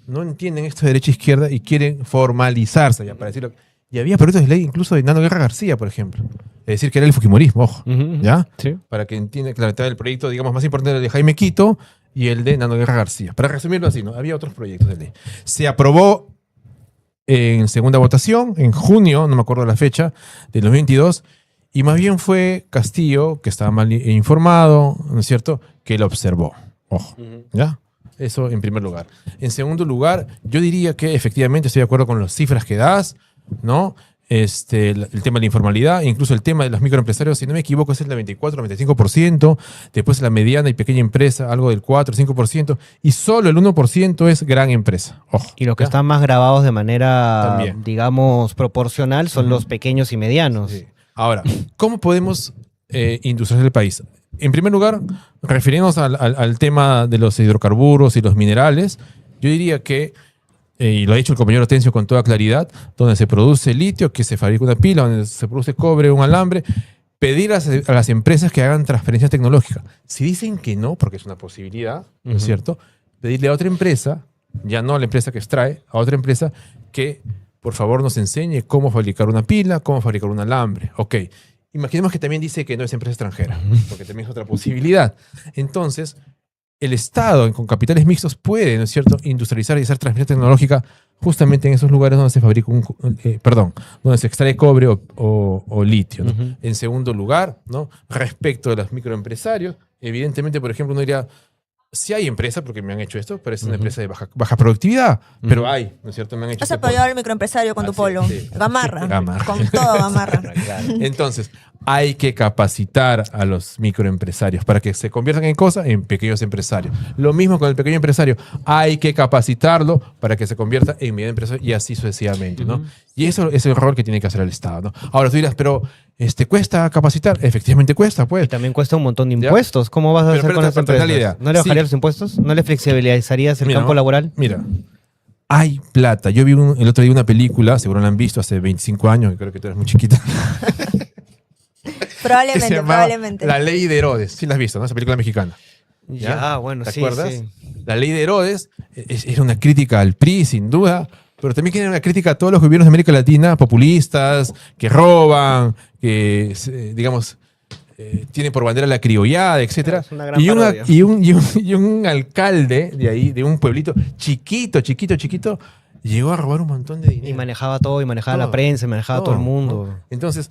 no entienden esto de derecha e izquierda y quieren formalizarse, ya para decirlo. Y había proyectos de ley incluso de Nano Guerra García, por ejemplo. Es decir, que era el fujimorismo, ojo, ¿ya?
Sí.
Para que entienda que el proyecto, digamos, más importante era el de Jaime Quito y el de Nano Guerra García. Para resumirlo así, ¿no? Había otros proyectos de ley. Se aprobó en segunda votación, en junio, no me acuerdo la fecha, del 2022, y más bien fue Castillo, que estaba mal informado, ¿no es cierto?, que lo observó. Ojo, ¿ya? Eso en primer lugar. En segundo lugar, yo diría que efectivamente estoy de acuerdo con las cifras que das, ¿no? El tema de la informalidad, incluso el tema de los microempresarios, si no me equivoco, es el 94-95%, después la mediana y pequeña empresa, algo del 4-5%, y solo el 1% es gran empresa. Ojo,
Y los que
¿ya?
están más grabados de manera,
También.
digamos, proporcional son los pequeños y medianos.
Sí. Ahora, ¿cómo podemos industrializar el país? En primer lugar, refiriéndonos al tema de los hidrocarburos y los minerales, yo diría que, y lo ha dicho el compañero Tencio con toda claridad, donde se produce litio, que se fabrica una pila, donde se produce cobre, un alambre, pedir a las empresas que hagan transferencia tecnológica. Si dicen que no, porque es una posibilidad, ¿no es cierto? Pedirle a otra empresa, ya no a la empresa que extrae, a otra empresa que por favor nos enseñe cómo fabricar una pila, cómo fabricar un alambre. Ok, imaginemos que también dice que no es empresa extranjera, porque también es otra posibilidad. Entonces, el Estado con capitales mixtos puede, ¿no es cierto?, industrializar y hacer transferencia tecnológica justamente en esos lugares donde se fabrica donde se extrae cobre o litio, ¿no? En segundo lugar, ¿no?, respecto de los microempresarios, evidentemente, por ejemplo, uno diría, si hay empresa, porque me han hecho esto, pero es una empresa de baja productividad, pero hay, ¿no es cierto?, me han hecho
Has
este
apoyado al microempresario con tu
sí,
polo.
sí.
Gamarra.
Gamarra.
Con todo gamarra.
Entonces, hay que capacitar a los microempresarios para que se conviertan en cosas en pequeños empresarios. Lo mismo con el pequeño empresario. Hay que capacitarlo para que se convierta en mediano empresario y así sucesivamente, ¿no? Y eso es el rol que tiene que hacer el Estado, ¿no? Ahora tú dirás, pero ¿cuesta capacitar? Efectivamente cuesta, pues.
Y también cuesta un montón de
¿Ya?
impuestos. ¿Cómo vas a
Pero
hacer con las
espérate, espérate,
empresas?
la idea.
¿No le bajarías
Sí.
los impuestos? ¿No le flexibilizarías el
Mira,
campo
¿no?
laboral?
Mira, hay plata. Yo vi el otro día una película, seguro la han visto hace 25 años, que creo que tú eres muy chiquita. que se
Probablemente,
llamaba
probablemente.
La Ley de Herodes. Sí la has visto, ¿no? Esa película mexicana.
Ya, bueno,
¿Te
sí,
acuerdas?
sí.
La Ley de Herodes era una crítica al PRI, sin duda, pero también era una crítica a todos los gobiernos de América Latina, populistas, que roban, que, digamos, tienen por bandera la criollada, etc.
Es una gran
Y,
parodia.
y un alcalde de ahí, de un pueblito chiquito, llegó a robar un montón de dinero.
Y manejaba todo, y manejaba
Todo.
la prensa, y manejaba todo el
Todo,
mundo.
¿no? Entonces,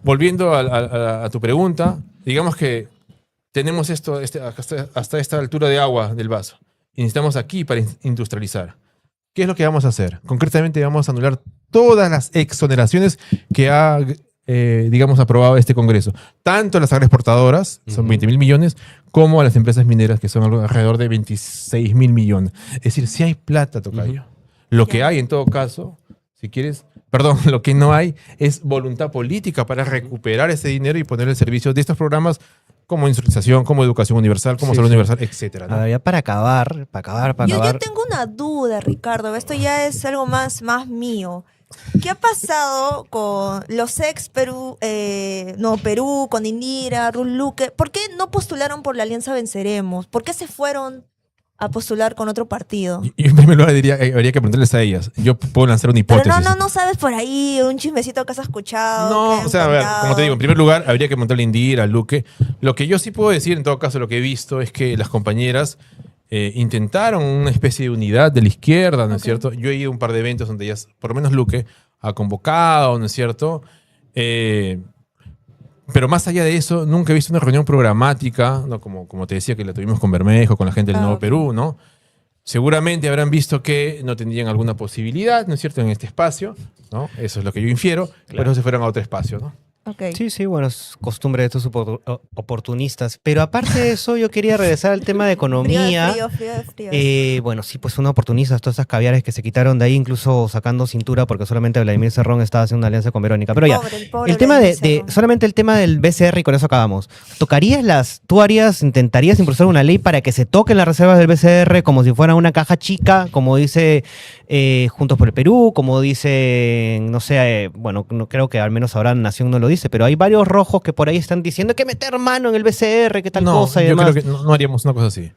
volviendo a tu pregunta, digamos que tenemos esto hasta esta altura de agua del vaso y necesitamos aquí para industrializar. ¿Qué es lo que vamos a hacer? Concretamente vamos a anular todas las exoneraciones que ha, digamos, aprobado este Congreso. Tanto a las agroexportadoras, son 20.000 millones, como a las empresas mineras, que son alrededor de 26.000 millones. Es decir, si hay plata, tocayo. Lo que hay, en todo caso, si quieres, perdón, lo que no hay es voluntad política para recuperar ese dinero y poner al servicio de estos programas como industrialización, como educación universal, como
Sí,
salud
sí.
universal, etcétera, ¿no?
A ver, ya para acabar.
Yo tengo una duda, Ricardo. Esto ya es algo más mío. ¿Qué ha pasado con los ex Perú, Perú, con Indira, Ruth Luque? ¿Por qué no postularon por la Alianza Venceremos? ¿Por qué se fueron a postular con otro partido?
Y en primer lugar diría, habría que preguntarles a ellas. Yo puedo lanzar una
Pero
hipótesis.
no sabes por ahí un chismecito que has escuchado. que
No,
han
o sea, a ver,
contado.
como te digo, en primer lugar habría que preguntarle a Indira, a Luque. Lo que yo sí puedo decir, en todo caso, lo que he visto es que las compañeras intentaron una especie de unidad de la izquierda, ¿no es cierto? Yo he ido a un par de eventos donde ellas, por lo menos Luque, ha convocado, ¿no es cierto? Pero más allá de eso, nunca he visto una reunión programática, ¿no? Como te decía, que la tuvimos con Bermejo, con la gente del Nuevo
ok.
Perú, ¿no? Seguramente habrán visto que no tendrían alguna posibilidad, ¿no es cierto?, en este espacio, ¿no? Eso es lo que yo infiero, pero se fueron a otro espacio, ¿no?
Ok.
Sí, sí, bueno, es costumbre de estos oportunistas. Pero aparte de eso, yo quería regresar al tema de economía.
Frío de frío.
Bueno, sí, pues son oportunistas, todas esas caviares que se quitaron de ahí, incluso sacando cintura, porque solamente Vladimir Cerrón estaba haciendo una alianza con Verónica. Pero ya,
El pobre
el tema
Vladimir Cerrón.
solamente el tema del BCR y con eso acabamos. ¿Intentarías impulsar una ley para que se toquen las reservas del BCR como si fuera una caja chica, como dice Juntos por el Perú, como dice, no sé, bueno, no creo que al menos ahora Nación no lo dice, pero hay varios rojos que por ahí están diciendo que meter mano en el BCR, que tal cosa y
yo
demás?
creo que no haríamos una cosa así.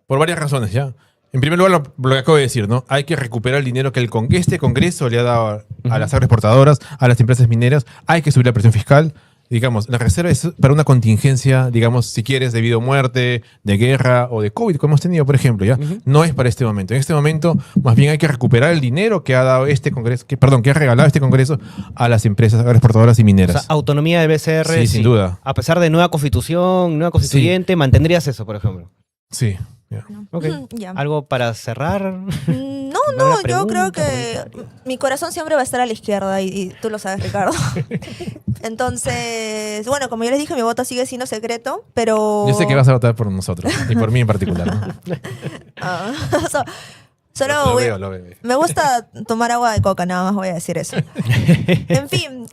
Por varias razones, ¿ya? En primer lugar, lo que acabo de decir, ¿no? Hay que recuperar el dinero que este Congreso le ha dado a las agroexportadoras, a las empresas mineras. Hay que subir la presión fiscal. Digamos, la reserva es para una contingencia, digamos, si quieres, debido a muerte, de guerra o de COVID, como hemos tenido, por ejemplo, ¿ya? No es para este momento. En este momento, más bien hay que recuperar el dinero que ha dado este Congreso, que ha regalado este Congreso a las empresas agroexportadoras y
O
mineras.
sea, autonomía del BCR.
Sí, sin duda.
A pesar de nueva constitución, nueva constituyente, ¿mantendrías eso, por ejemplo?
Sí. Ya.
Ok.
Ya.
¿Algo para cerrar?
No,
¿Alguna
yo creo
pregunta,
que mi corazón siempre va a estar a la izquierda y tú lo sabes, Ricardo. Entonces, bueno, como yo les dije, mi voto sigue siendo secreto, pero...
Yo sé que vas a votar por nosotros, y por mí en particular, ¿no?
Ah, solo
Lo
voy-
veo, lo veo.
me gusta tomar agua de coca, nada más voy a decir eso. En fin,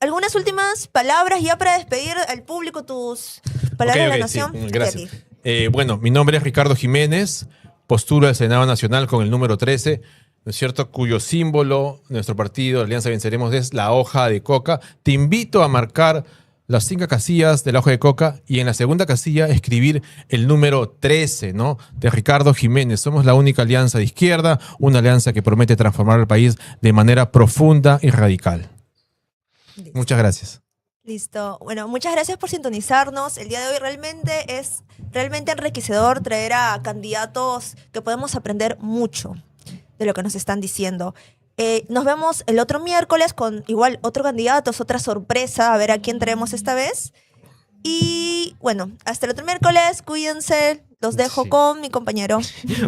algunas últimas palabras ya para despedir al público, tus palabras
Ok,
de la
ok, sí,
nación.
gracias.
Y a ti.
Bueno, mi nombre es Ricardo Jiménez, postulo al Senado Nacional con el número 13, ¿no es cierto? Cuyo símbolo, nuestro partido, Alianza Venceremos, es la hoja de coca. Te invito a marcar las 5 casillas de la hoja de coca y en la segunda casilla escribir el número 13, ¿no? De Ricardo Jiménez. Somos la única alianza de izquierda, una alianza que promete transformar el país de manera profunda y radical. Muchas gracias.
Listo. Bueno, muchas gracias por sintonizarnos. El día de hoy realmente es realmente enriquecedor traer a candidatos que podemos aprender mucho de lo que nos están diciendo. Nos vemos el otro miércoles con igual otro candidato, otra sorpresa, a ver a quién traemos esta vez. Y bueno, hasta el otro miércoles, cuídense. Los dejo
Sí.
con mi compañero.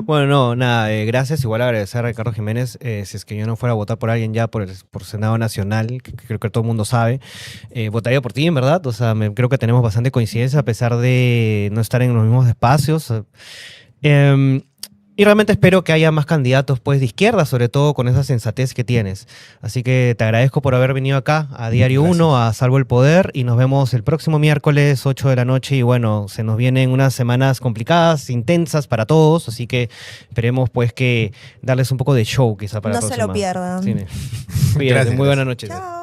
Bueno, no, nada, gracias. Igual agradecer a Ricardo Jiménez. Si es que yo no fuera a votar por alguien ya por Senado Nacional, que creo que todo el mundo sabe, votaría por ti, en verdad. O sea, creo que tenemos bastante coincidencia a pesar de no estar en los mismos espacios. Y realmente espero que haya más candidatos pues, de izquierda, sobre todo con esa sensatez que tienes. Así que te agradezco por haber venido acá a Diario
Gracias.
1, a Salvo el Poder, y nos vemos el próximo miércoles, 8 de la noche. Y bueno, se nos vienen unas semanas complicadas, intensas para todos, así que esperemos pues que darles un poco de show quizá para
No
la
se
próxima.
lo pierdan.
Sí. Cuídense,
Gracias,
muy buenas noches.
Chao.